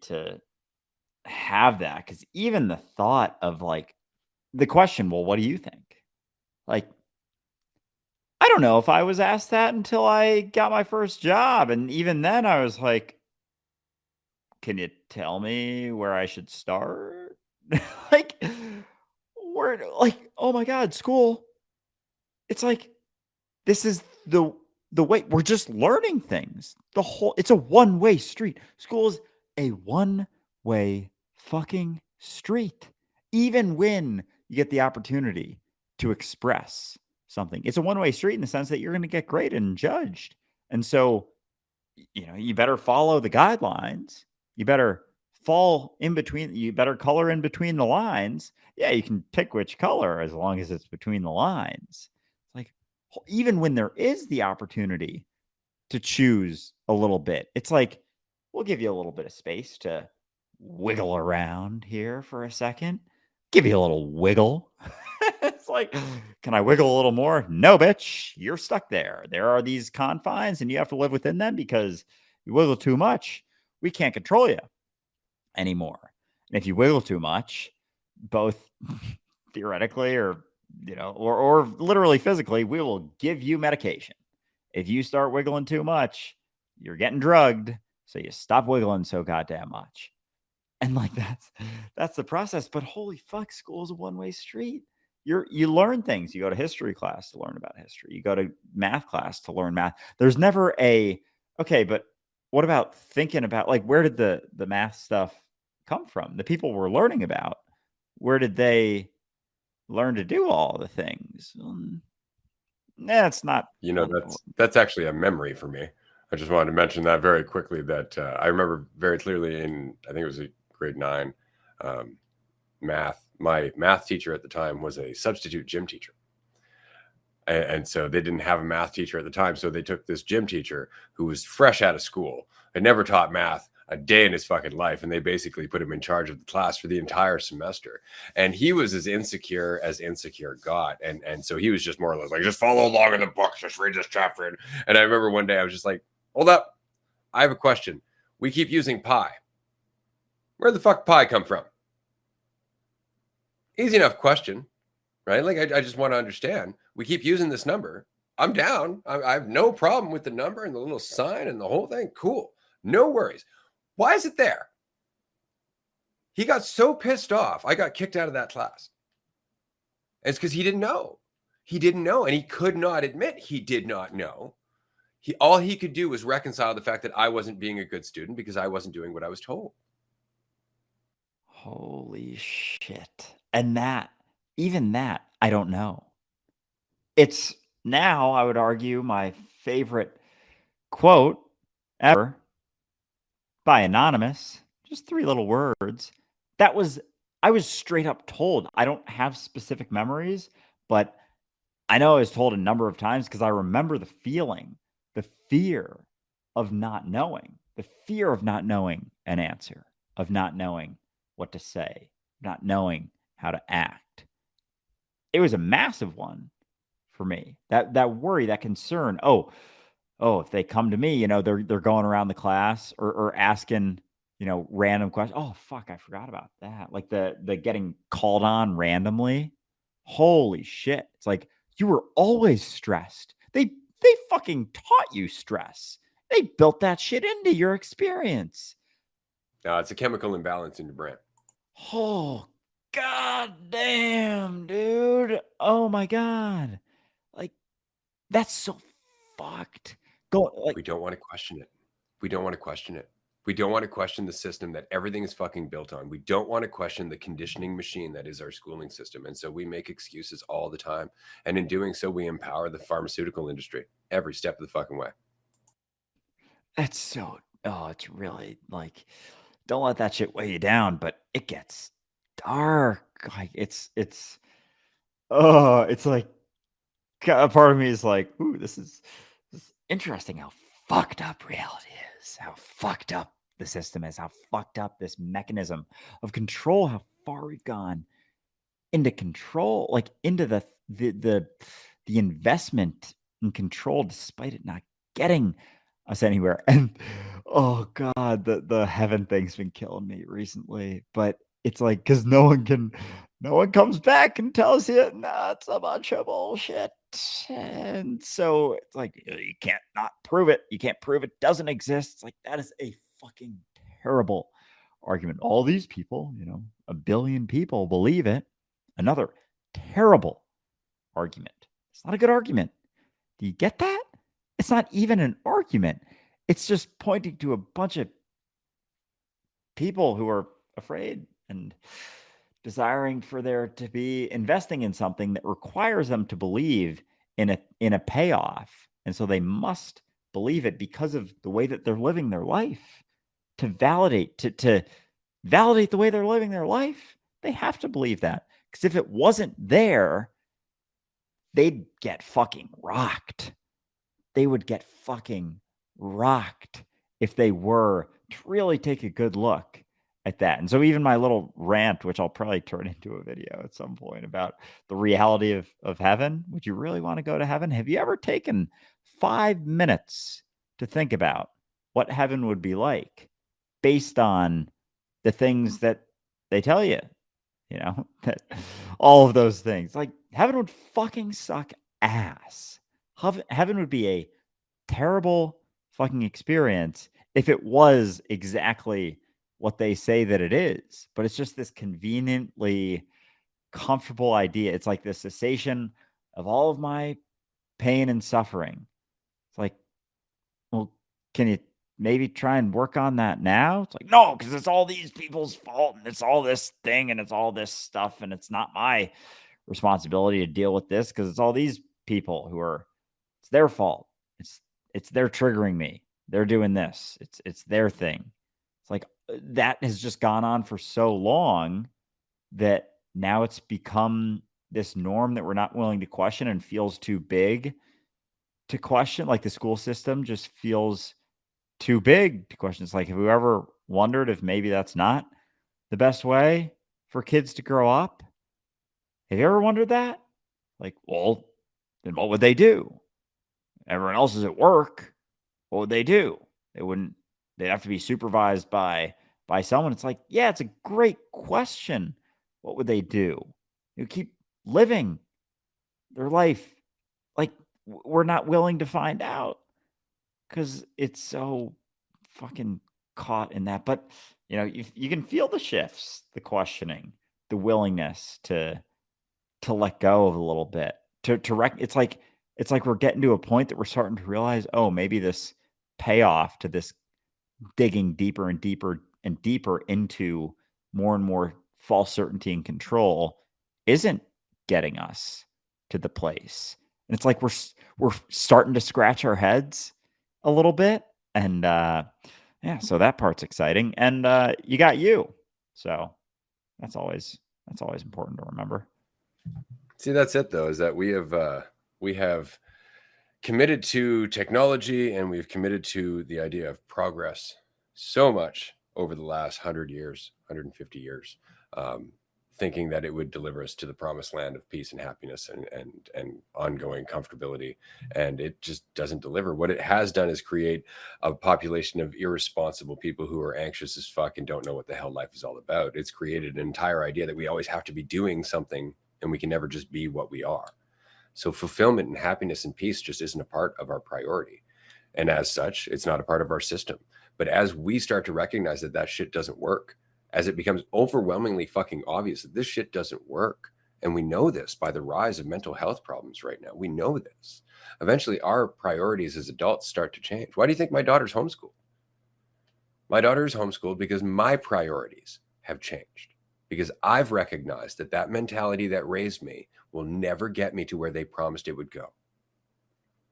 have that, because even the thought of, like, the question, "Well, what do you think?" Like, I don't know if I was asked that until I got my first job, and even then I was like, "Can you tell me where I should start?" Like, where like, oh my god, school, it's like, this is the way we're just learning things. It's a one-way street. School is a one-way fucking street. Even when you get the opportunity to express something, it's a one-way street in the sense that you're gonna get graded and judged. And so, you better follow the guidelines. You better you better color in between the lines. Yeah, you can pick which color as long as it's between the lines. Like, even when there is the opportunity to choose a little bit, it's like, we'll give you a little bit of space to wiggle around here for a second. Give you a little wiggle. It's like, can I wiggle a little more? No, bitch. You're stuck there. There are these confines and you have to live within them, because you wiggle too much, we can't control you anymore. And if you wiggle too much, both theoretically or literally physically, we will give you medication. If you start wiggling too much, you're getting drugged. So you stop wiggling so goddamn much. And like, that's the process. But holy fuck, school is a one-way street. You learn things. You go to history class to learn about history. You go to math class to learn math. There's never okay, but what about thinking about, like, where did the math stuff come from? The people we're learning about, where did they learn to do all the things? Nah, it's not. You know, that's actually a memory for me. I just wanted to mention that very quickly that I remember very clearly in, I think it was a grade 9 um, math. My math teacher at the time was a substitute gym teacher. And so they didn't have a math teacher at the time. So they took this gym teacher who was fresh out of school, had never taught math a day in his fucking life. And they basically put him in charge of the class for the entire semester. And he was as insecure got. And so he was just more or less like, just follow along in the book, just read this chapter. And I remember one day I was just like, hold up, I have a question. We keep using pi. Where the fuck pi come from? Easy enough question, right? Like, I just want to understand. We keep using this number. I'm down. I have no problem with the number and the little sign and the whole thing. Cool. No worries. Why is it there? He got so pissed off. I got kicked out of that class. It's because he didn't know. He didn't know. And he could not admit he did not know. All he could do was reconcile the fact that I wasn't being a good student because I wasn't doing what I was told. Holy shit. And even that, I don't know. It's now, I would argue, my favorite quote ever by Anonymous. Just 3 little words. That was I was straight up told. I don't have specific memories, but I know I was told a number of times, because I remember the feeling, the fear of not knowing, the fear of not knowing an answer, of not knowing what to say, not knowing how to act. It was a massive one for me. That worry, that concern. If they come to me, they're going around the class, or asking, random questions. Oh fuck, I forgot about that. Like, the getting called on randomly. Holy shit. It's like, you were always stressed. They fucking taught you stress. They built that shit into your experience. It's a chemical imbalance in your brain. Oh, god damn, dude. Oh my god. Like, that's so fucked. Go like We don't want to question it. We don't want to question it. We don't want to question the system that everything is fucking built on. We don't want to question the conditioning machine that is our schooling system. And so we make excuses all the time. And in doing so, we empower the pharmaceutical industry every step of the fucking way. That's so it's really, like, don't let that shit weigh you down, but it gets dark. Like, it's like, a part of me is like, "Ooh, this is interesting how fucked up reality is, how fucked up the system is, how fucked up this mechanism of control, how far we've gone into control, like, into the investment in control, despite it not getting us anywhere. And oh god, the heaven thing's been killing me recently. But it's like because no one comes back and tells you, nah, it's a bunch of bullshit. And so it's like you can't not prove it. You can't prove it doesn't exist. It's like that is a fucking terrible argument. All these people, a billion people believe it. Another terrible argument. It's not a good argument. Do you get that? It's not even an argument. It's just pointing to a bunch of people who are afraid and desiring for there to be investing in something that requires them to believe in a payoff. And so they must believe it because of the way that they're living their life. To validate the way they're living their life, they have to believe that. Because if it wasn't there, they'd get fucking rocked. They would get fucking rocked if they were to really take a good look at that. And so even my little rant, which I'll probably turn into a video at some point about the reality of heaven. Would you really want to go to heaven? Have you ever taken 5 minutes to think about what heaven would be like based on the things that they tell you? That all of those things. Like heaven would fucking suck ass. Heaven would be a terrible fucking experience if it was exactly what they say that it is. But it's just this conveniently comfortable idea. It's like the cessation of all of my pain and suffering. It's like, well, can you maybe try and work on that now? It's like, no, because it's all these people's fault and it's all this thing and it's all this stuff and it's not my responsibility to deal with this because it's all these people it's their fault. It's they're triggering me. They're doing this. It's their thing. It's like that has just gone on for so long that now it's become this norm that we're not willing to question and feels too big to question. Like the school system just feels too big to question. It's like, have you ever wondered if maybe that's not the best way for kids to grow up? Have you ever wondered that? Like, well, then what would they do? Everyone else is at work. What would they do? They'd have to be supervised by someone. It's like, yeah, it's a great question. What would they do? You keep living their life like we're not willing to find out because it's so fucking caught in that. But you can feel the shifts, the questioning, the willingness to let go of a little bit. It's like we're getting to a point that we're starting to realize, oh, maybe this payoff to this digging deeper and deeper and deeper into more and more false certainty and control isn't getting us to the place. And it's like we're starting to scratch our heads a little bit. And yeah, so that part's exciting. And you got you. So that's always important to remember. See, that's it though, is that we have committed to technology and we've committed to the idea of progress so much over the last 100 years, 150 years, thinking that it would deliver us to the promised land of peace and happiness and ongoing comfortability. And it just doesn't deliver. What it has done is create a population of irresponsible people who are anxious as fuck and don't know what the hell life is all about. It's created an entire idea that we always have to be doing something and we can never just be what we are. So fulfillment and happiness and peace just isn't a part of our priority. And as such, it's not a part of our system. But as we start to recognize that shit doesn't work, as it becomes overwhelmingly fucking obvious that this shit doesn't work, and we know this by the rise of mental health problems right now, we know this. Eventually, our priorities as adults start to change. Why do you think my daughter's homeschooled? My daughter is homeschooled because my priorities have changed. Because I've recognized that mentality that raised me will never get me to where they promised it would go.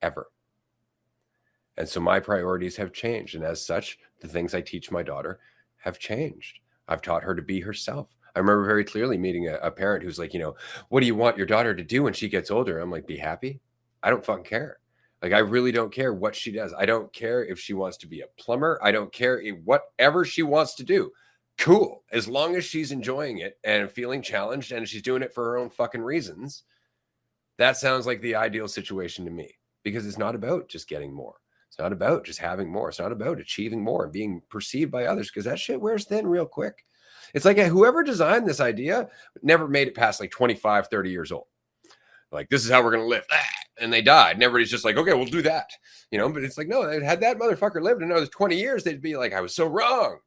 Ever. And so my priorities have changed. And as such, the things I teach my daughter have changed. I've taught her to be herself. I remember very clearly meeting a parent who's like, what do you want your daughter to do when she gets older? I'm like, be happy. I don't fucking care. Like, I really don't care what she does. I don't care if she wants to be a plumber. I don't care whatever she wants to do. Cool. As long as she's enjoying it and feeling challenged and she's doing it for her own fucking reasons, that sounds like the ideal situation to me, because it's not about just getting more. It's not about just having more. It's not about achieving more and being perceived by others, because that shit wears thin real quick. It's like whoever designed this idea never made it past like 25, 30 years old. Like, this is how we're going to live. And they died. And everybody's just like, okay, we'll do that. But it's like, no, had that motherfucker lived another 20 years, they'd be like, I was so wrong.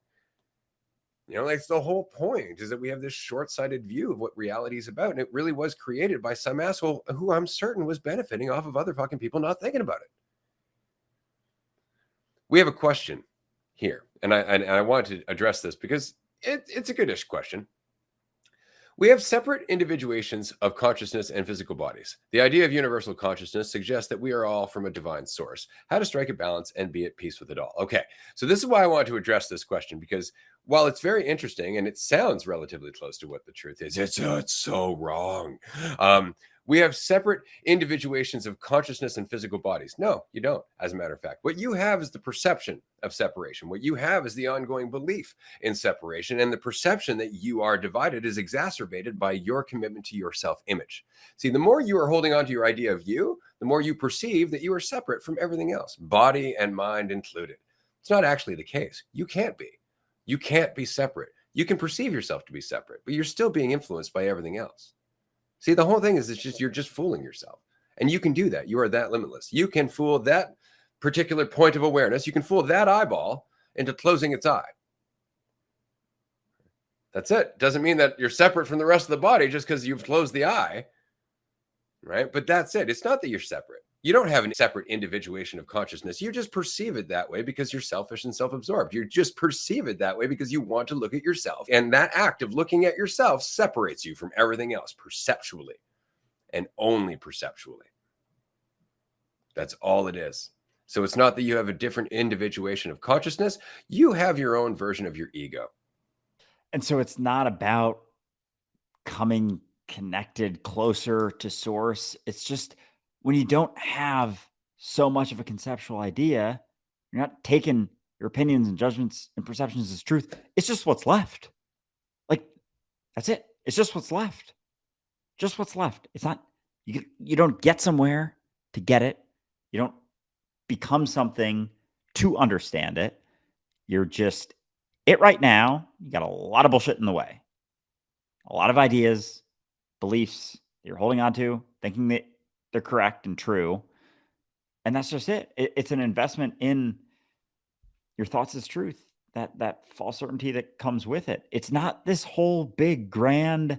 That's the whole point, is that we have this short-sighted view of what reality is about. And it really was created by some asshole who I'm certain was benefiting off of other fucking people not thinking about it. We have a question here. And I wanted to address this because it's a goodish question. We have separate individuations of consciousness and physical bodies. The idea of universal consciousness suggests that we are all from a divine source. How to strike a balance and be at peace with it all. Okay, so this is why I want to address this question, because while it's very interesting and it sounds relatively close to what the truth is, it's so wrong. We have separate individuations of consciousness and physical bodies. No, you don't, as a matter of fact. What you have is the perception of separation. What you have is the ongoing belief in separation, and the perception that you are divided is exacerbated by your commitment to your self-image. See, the more you are holding on to your idea of you, the more you perceive that you are separate from everything else, body and mind included. It's not actually the case. You can't be. You can't be separate. You can perceive yourself to be separate, but you're still being influenced by everything else. See, the whole thing is you're just fooling yourself. And you can do that. You are that limitless. You can fool that particular point of awareness. You can fool that eyeball into closing its eye. That's it. Doesn't mean that you're separate from the rest of the body just because you've closed the eye, right? But that's it. It's not that you're separate. You don't have a separate individuation of consciousness. You just perceive it that way because you're selfish and self-absorbed. You just perceive it that way because you want to look at yourself. And that act of looking at yourself separates you from everything else perceptually, and only perceptually. That's all it is. So it's not that you have a different individuation of consciousness. You have your own version of your ego. And so it's not about coming connected closer to source. It's just when you don't have so much of a conceptual idea, you're not taking your opinions and judgments and perceptions as truth. It's just what's left. Like, that's it. It's just what's left. Just what's left. It's not, you don't get somewhere to get it. You don't become something to understand it. You're just it right now. You got a lot of bullshit in the way. A lot of ideas, beliefs that you're holding on to, thinking that they're correct and true. And that's just it. It's an investment in your thoughts as truth, that false certainty that comes with it. It's not this whole big, grand,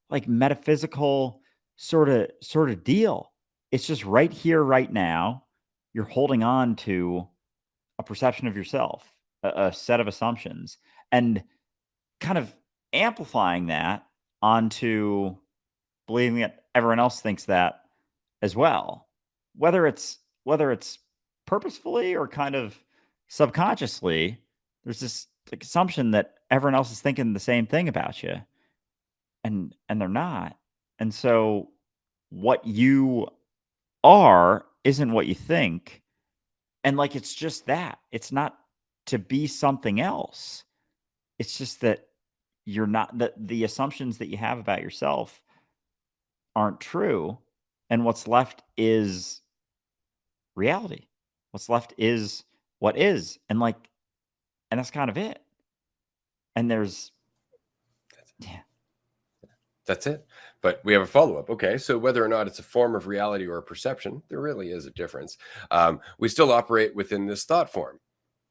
like metaphysical sort of deal. It's just right here, right now. You're holding on to a perception of yourself, a set of assumptions, and kind of amplifying that onto believing that everyone else thinks that as well. Whether it's purposefully or kind of subconsciously, there's this like assumption that everyone else is thinking the same thing about you, and they're not. And so what you are isn't what you think. And like it's just that. It's not to be something else. It's just that you're not the assumptions that you have about yourself aren't true, and what's left is reality. What's left is what is, and that's kind of it. And there's yeah. That's it. But we have a follow-up. Okay, so whether or not it's a form of reality or a perception, there really is a difference. We still operate within this thought form.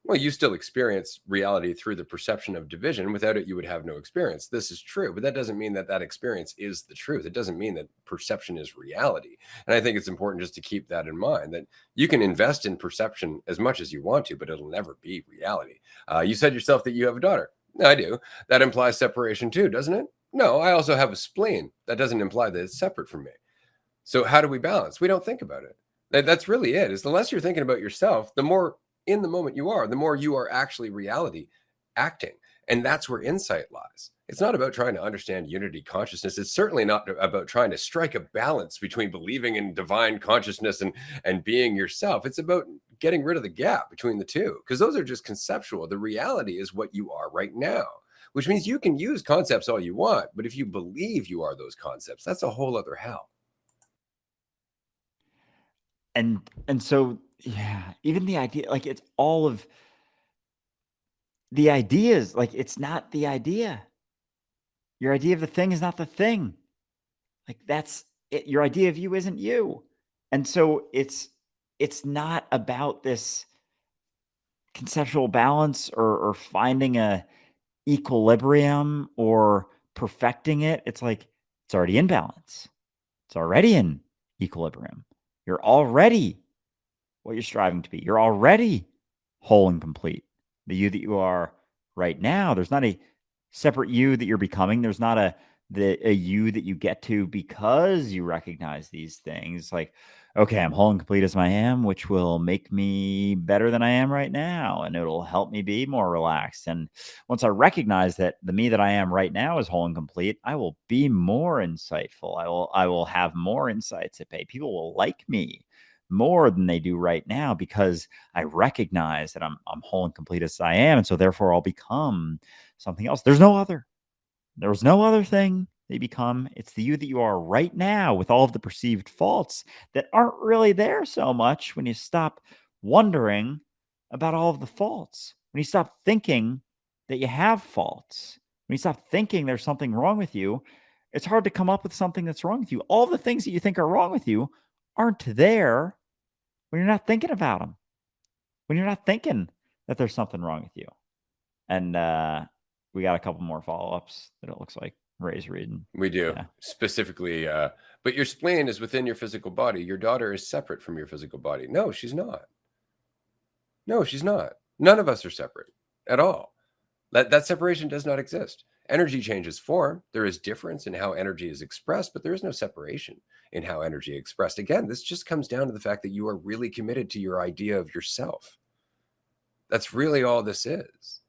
Well, you still experience reality through the perception of division. Without it, you would have no experience. This is true, but that doesn't mean that that experience is the truth. It doesn't mean that perception is reality. And I think it's important just to keep that in mind, that you can invest in perception as much as you want to, but it'll never be reality. You said yourself that you have a daughter. I do. That implies separation too, doesn't it? No, I also have a spleen. That doesn't imply that it's separate from me. So how do we balance? We don't think about it. That's really it. Is the less you're thinking about yourself, the more in the moment you are, the more you are actually reality acting. And that's where insight lies. It's not about trying to understand unity consciousness. It's certainly not about trying to strike a balance between believing in divine consciousness and being yourself. It's about getting rid of the gap between the two, because those are just conceptual. The reality is what you are right now, which means you can use concepts all you want. But if you believe you are those concepts, that's a whole other hell. and so, yeah, even the idea, like, it's all of the ideas, like, it's not the idea. Your idea of the thing is not the thing. Like, that's it. Your idea of you isn't you. And so it's not about this conceptual balance or finding a equilibrium or perfecting it. It's like it's already in balance. It's already in equilibrium. You're already what you're striving to be. You're already whole and complete. The you that you are right now, there's not a separate you that you're becoming. There's not a you that you get to because you recognize these things. Like, okay, I'm whole and complete as I am, which will make me better than I am right now, and it'll help me be more relaxed. And once I recognize that the me that I am right now is whole and complete, I will be more insightful. I will have more insights at bay. People will like me more than they do right now because I recognize that I'm whole and complete as I am, and so therefore I'll become something else. There was no other thing they become. It's the you that you are right now with all of the perceived faults that aren't really there so much when you stop wondering about all of the faults. When you stop thinking that you have faults, when you stop thinking there's something wrong with you, it's hard to come up with something that's wrong with you. All the things that you think are wrong with you aren't there when you're not thinking about them, when you're not thinking that there's something wrong with you. And we got a couple more follow-ups that it looks like Ray's reading. We do. Yeah. Specifically, but your spleen is within your physical body. Your daughter is separate from your physical body. No, she's not. No, she's not. None of us are separate at all. That separation does not exist. Energy changes form. There is difference in how energy is expressed, but there is no separation in how energy is expressed. Again, this just comes down to the fact that you are really committed to your idea of yourself. That's really all this is,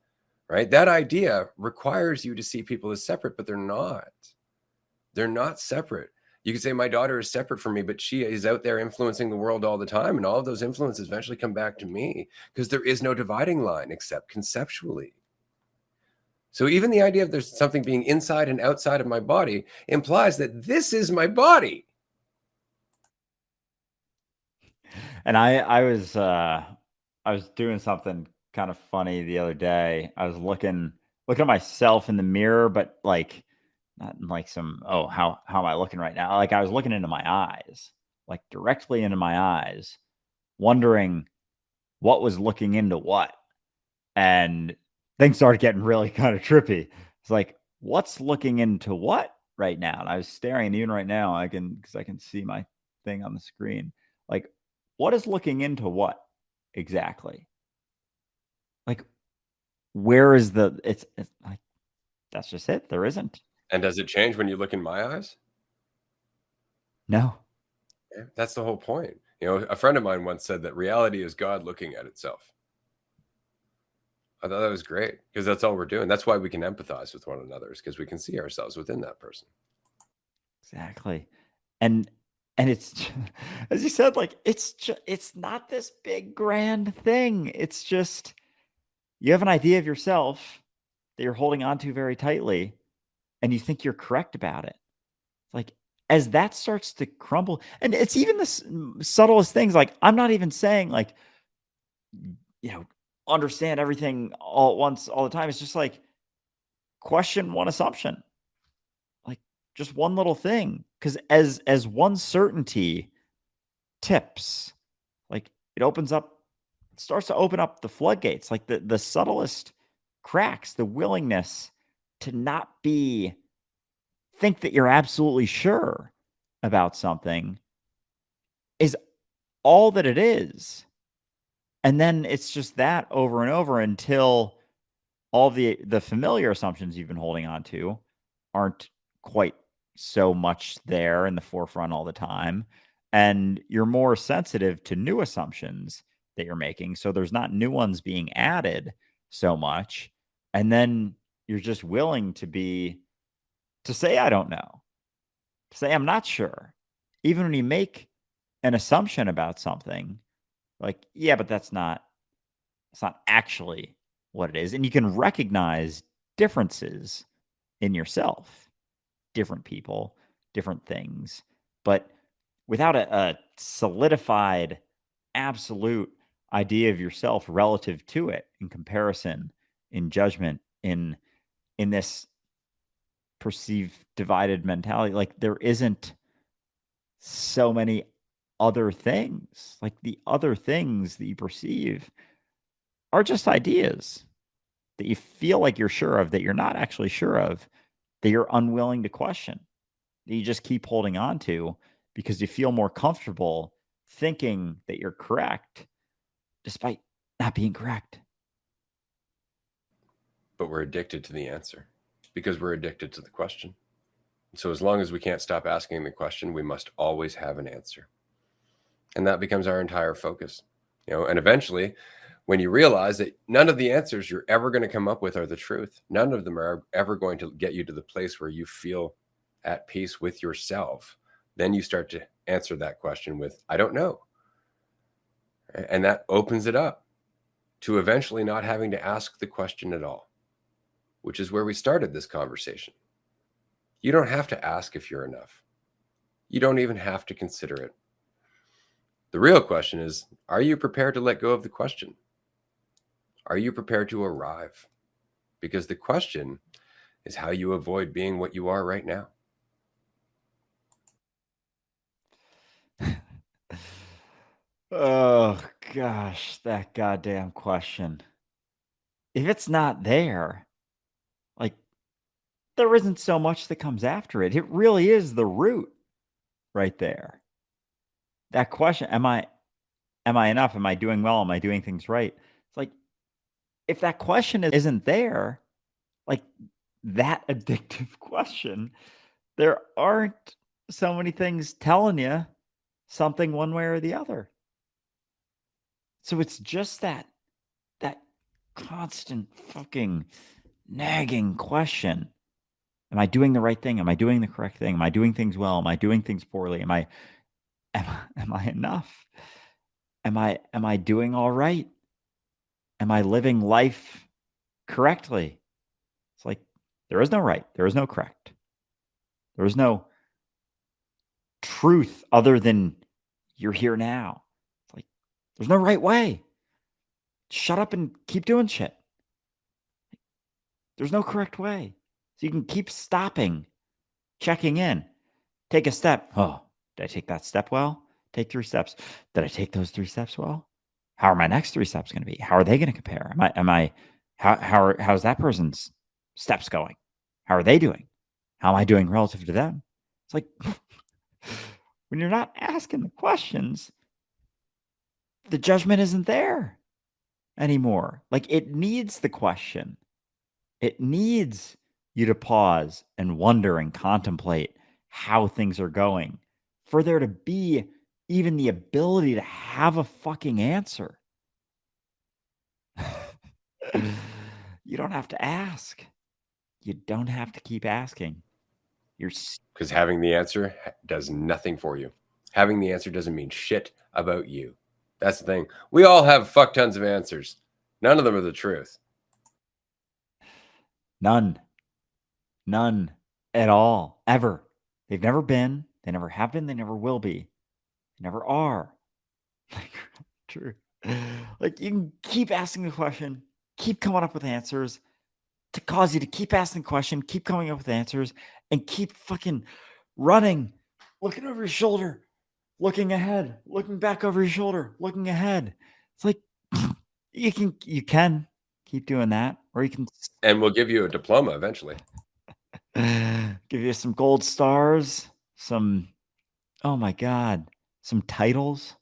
right? That idea requires you to see people as separate, but they're not. They're not separate. You could say my daughter is separate from me, but she is out there influencing the world all the time. And all of those influences eventually come back to me because there is no dividing line except conceptually. So even the idea of there's something being inside and outside of my body implies that this is my body. And I was doing something kind of funny the other day. I was looking at myself in the mirror, but like not in like some, oh, how am I looking right now? Like I was looking into my eyes, like directly into my eyes, wondering what was looking into what. And things started getting really kind of trippy. It's like, what's looking into what right now? And I was staring, and even right now, because I can see my thing on the screen. Like, what is looking into what exactly? Like, where is the? It's like that's just it. There isn't. And does it change when you look in my eyes? No. Yeah, that's the whole point. A friend of mine once said that reality is God looking at itself. I thought that was great because that's all we're doing. That's why we can empathize with one another is because we can see ourselves within that person. Exactly. And it's as you said, like it's not this big grand thing. It's just you have an idea of yourself that you're holding on to very tightly and you think you're correct about it. Like as that starts to crumble, and it's even the subtlest things. Like I'm not even saying like understand everything all at once all the time. It's just like question one assumption, like just one little thing, because as one certainty tips, like it opens up, starts to open up the floodgates, like the subtlest cracks, the willingness to not be think that you're absolutely sure about something is all that it is. And then it's just that over and over until all the familiar assumptions you've been holding on to aren't quite so much there in the forefront all the time, and you're more sensitive to new assumptions that you're making, so there's not new ones being added so much, and then you're just willing to say I don't know, to say I'm not sure, even when you make an assumption about something, like yeah, but it's not actually what it is. And you can recognize differences in yourself, different people, different things. But without a solidified, absolute idea of yourself relative to it in comparison, in judgment, in this perceived divided mentality, like there isn't so many other things. Like the other things that you perceive are just ideas that you feel like you're sure of, that you're not actually sure of, that you're unwilling to question, that you just keep holding on to because you feel more comfortable thinking that you're correct despite not being correct. But we're addicted to the answer because we're addicted to the question. So as long as we can't stop asking the question, we must always have an answer. And that becomes our entire focus. And eventually, when you realize that none of the answers you're ever going to come up with are the truth, none of them are ever going to get you to the place where you feel at peace with yourself, then you start to answer that question with, I don't know. And that opens it up to eventually not having to ask the question at all, which is where we started this conversation. You don't have to ask if you're enough. You don't even have to consider it. The real question is, are you prepared to let go of the question? Are you prepared to arrive? Because the question is how you avoid being what you are right now. Oh gosh, that goddamn question. If it's not there, like there isn't so much that comes after it. It really is the root right there. That question, am I enough? Am I doing well? Am I doing things right? It's like if that question isn't there, like that addictive question, there aren't so many things telling you something one way or the other. So it's just that constant fucking nagging question. Am I doing the right thing? Am I doing the correct thing? Am I doing things well? Am I doing things poorly? Am I enough? Am I doing all right? Am I living life correctly? It's like there is no right, there is no correct. There is no truth other than you're here now. It's like there's no right way. Shut up and keep doing shit. There's no correct way. So you can keep stopping, checking in, take a step. Oh, did I take that step well? Take 3 steps. Did I take those 3 steps well? How are my next 3 steps going to be? How are they going to compare? How's that person's steps going? How are they doing? How am I doing relative to them? It's like when you're not asking the questions, the judgment isn't there anymore. Like it needs the question. It needs you to pause and wonder and contemplate how things are going for there to be even the ability to have a fucking answer. You don't have to ask. You don't have to keep asking. You're Because having the answer does nothing for you. Having the answer doesn't mean shit about you. That's the thing. We all have fuck tons of answers. None of them are the truth. none, none at all, ever. They've never been. They never have been. They never will be. They never are. True. Like you can keep asking the question, keep coming up with answers to cause you to keep asking the question, keep coming up with answers, and keep fucking running, looking over your shoulder, looking ahead, looking back over your shoulder, looking ahead. It's like you can keep doing that, or you can And we'll give you a diploma eventually. give you some gold stars, some oh my god, some titles,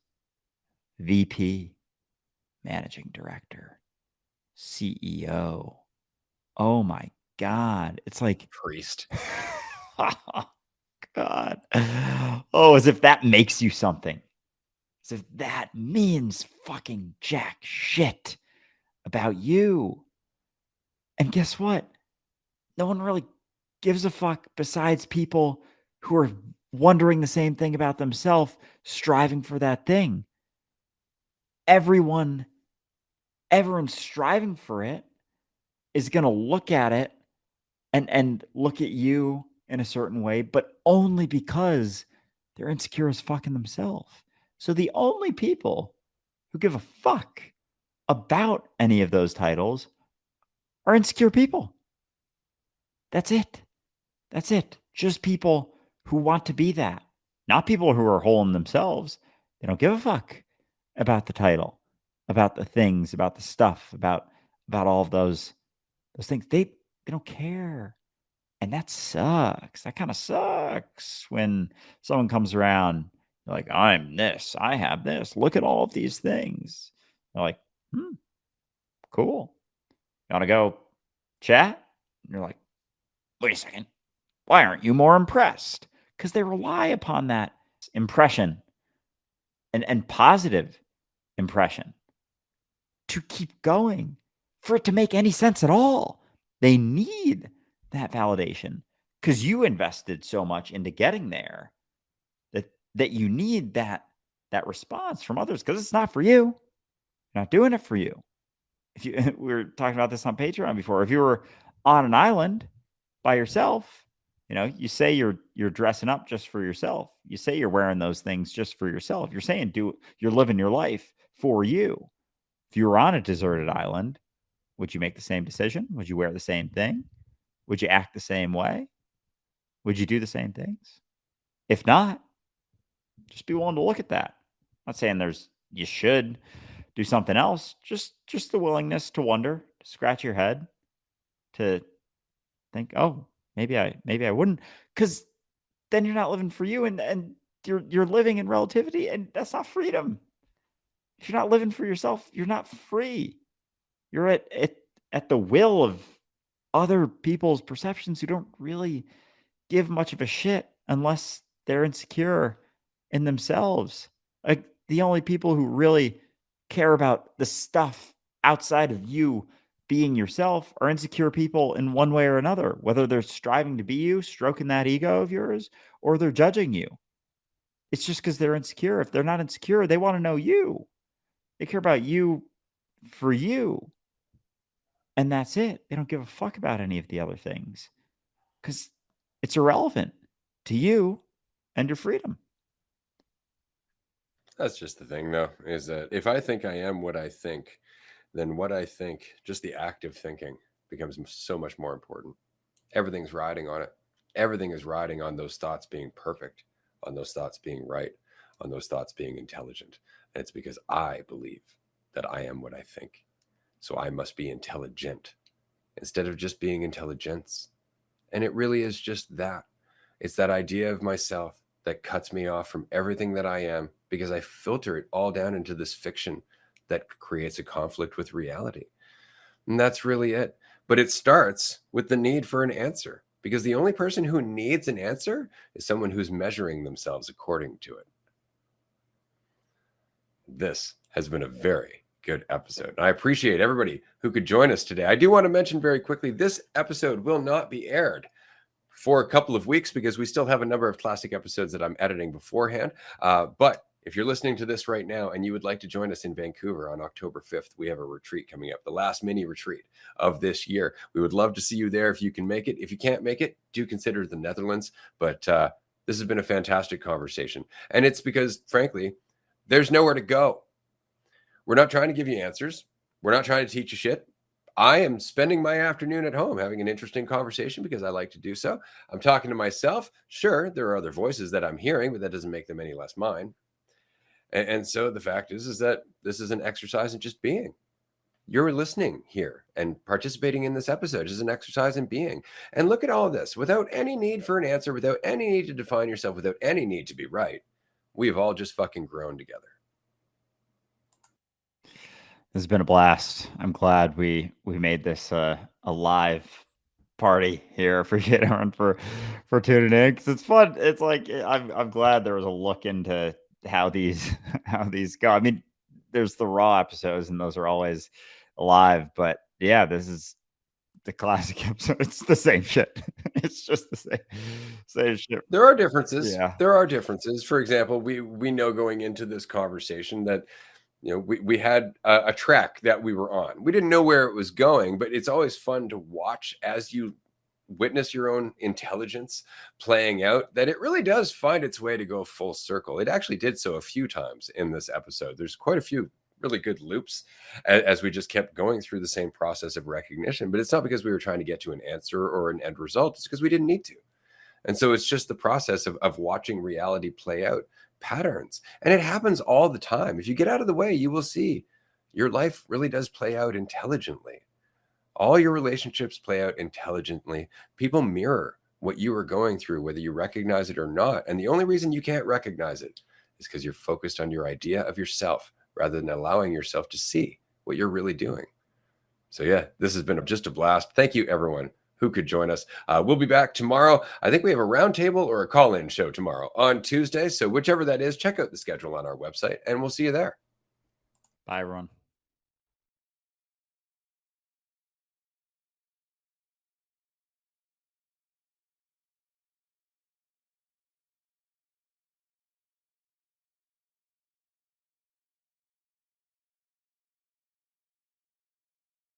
VP, managing director, CEO. Oh my god. It's like Priest. oh god. Oh, as if that makes you something. As if that means fucking jack shit about you. And guess what? No one really gives a fuck besides people who are wondering the same thing about themselves, striving for that thing. Everyone, everyone striving for it is going to look at it and look at you in a certain way, but only because they're insecure as fucking themselves. So the only people who give a fuck about any of those titles are insecure people. That's it. That's it. Just people who want to be that. Not people who are whole in themselves. They don't give a fuck about the title, about the things, about the stuff, about all of those things. They don't care. And that sucks. That kind of sucks when someone comes around, they're like, I'm this, I have this. Look at all of these things. They're like, cool. You want to go chat? And you're like, wait a second. Why aren't you more impressed? Because they rely upon that impression and positive impression to keep going for it to make any sense at all. They need that validation because you invested so much into getting there that you need that response from others because it's not for you. You're not doing it for you. If you we were talking about this on Patreon before. If you were on an island by yourself, you say you're dressing up just for yourself. You say you're wearing those things just for yourself. You're saying you're living your life for you. If you were on a deserted island, would you make the same decision? Would you wear the same thing? Would you act the same way? Would you do the same things? If not, just be willing to look at that. I'm not saying you should do something else. Just the willingness to wonder, to scratch your head, to think, oh, maybe I wouldn't, because then you're not living for you, and you're living in relativity, and that's not freedom. If you're not living for yourself, you're not free. You're at the will of other people's perceptions who don't really give much of a shit unless they're insecure in themselves. Like the only people who really care about the stuff outside of you being yourself are insecure people in one way or another, whether they're striving to be you, stroking that ego of yours, or they're judging you. It's just because they're insecure. If they're not insecure, they want to know you. They care about you for you. And that's it. They don't give a fuck about any of the other things because it's irrelevant to you and your freedom. That's just the thing, though, is that if I think I am what I think, then what I think, just the act of thinking, becomes so much more important. Everything's riding on it. Everything is riding on those thoughts being perfect, on those thoughts being right, on those thoughts being intelligent. And it's because I believe that I am what I think. So I must be intelligent instead of just being intelligence. And it really is just that. It's that idea of myself that cuts me off from everything that I am because I filter it all down into this fiction that creates a conflict with reality. And that's really it. But it starts with the need for an answer, because the only person who needs an answer is someone who's measuring themselves according to it. This has been a very good episode. I appreciate everybody who could join us today. I do want to mention very quickly, this episode will not be aired for a couple of weeks because we still have a number of classic episodes that I'm editing beforehand. But if you're listening to this right now and you would like to join us in Vancouver on October 5th, we have a retreat coming up, the last mini retreat of this year. We would love to see you there if you can make it. If you can't make it, do consider the Netherlands. But this has been a fantastic conversation. And it's because, frankly, there's nowhere to go. We're not trying to give you answers. We're not trying to teach you shit. I am spending my afternoon at home having an interesting conversation because I like to do so. I'm talking to myself. Sure, there are other voices that I'm hearing, but that doesn't make them any less mine. And so the fact is that this is an exercise in just being. You're listening here and participating in this episode is an exercise in being. And look at all of this without any need for an answer, without any need to define yourself, without any need to be right. We've all just fucking grown together. This has been a blast. I'm glad we made this a live party here. Appreciate everyone for tuning in because it's fun. It's like I'm glad there was a look into how these how these go. I mean, there's the raw episodes and those are always live, but yeah, this is the classic episode. It's the same shit. It's just the same shit. There are differences. Yeah. There are differences. For example, we know going into this conversation that we had a track that we were on. We didn't know where it was going, but it's always fun to watch as you witness your own intelligence playing out, that it really does find its way to go full circle. It actually did so a few times in this episode. There's quite a few really good loops as we just kept going through the same process of recognition. But it's not because we were trying to get to an answer or an end result. It's because we didn't need to. And so it's just the process of watching reality play out patterns. And it happens all the time. If you get out of the way, you will see your life really does play out intelligently. All your relationships play out intelligently. People mirror what you are going through, whether you recognize it or not. And the only reason you can't recognize it is because you're focused on your idea of yourself rather than allowing yourself to see what you're really doing. So yeah, this has been just a blast. Thank you, everyone who could join us. We'll be back tomorrow. I think we have a roundtable or a call-in show tomorrow on Tuesday. So whichever that is, check out the schedule on our website, and we'll see you there. Bye, everyone.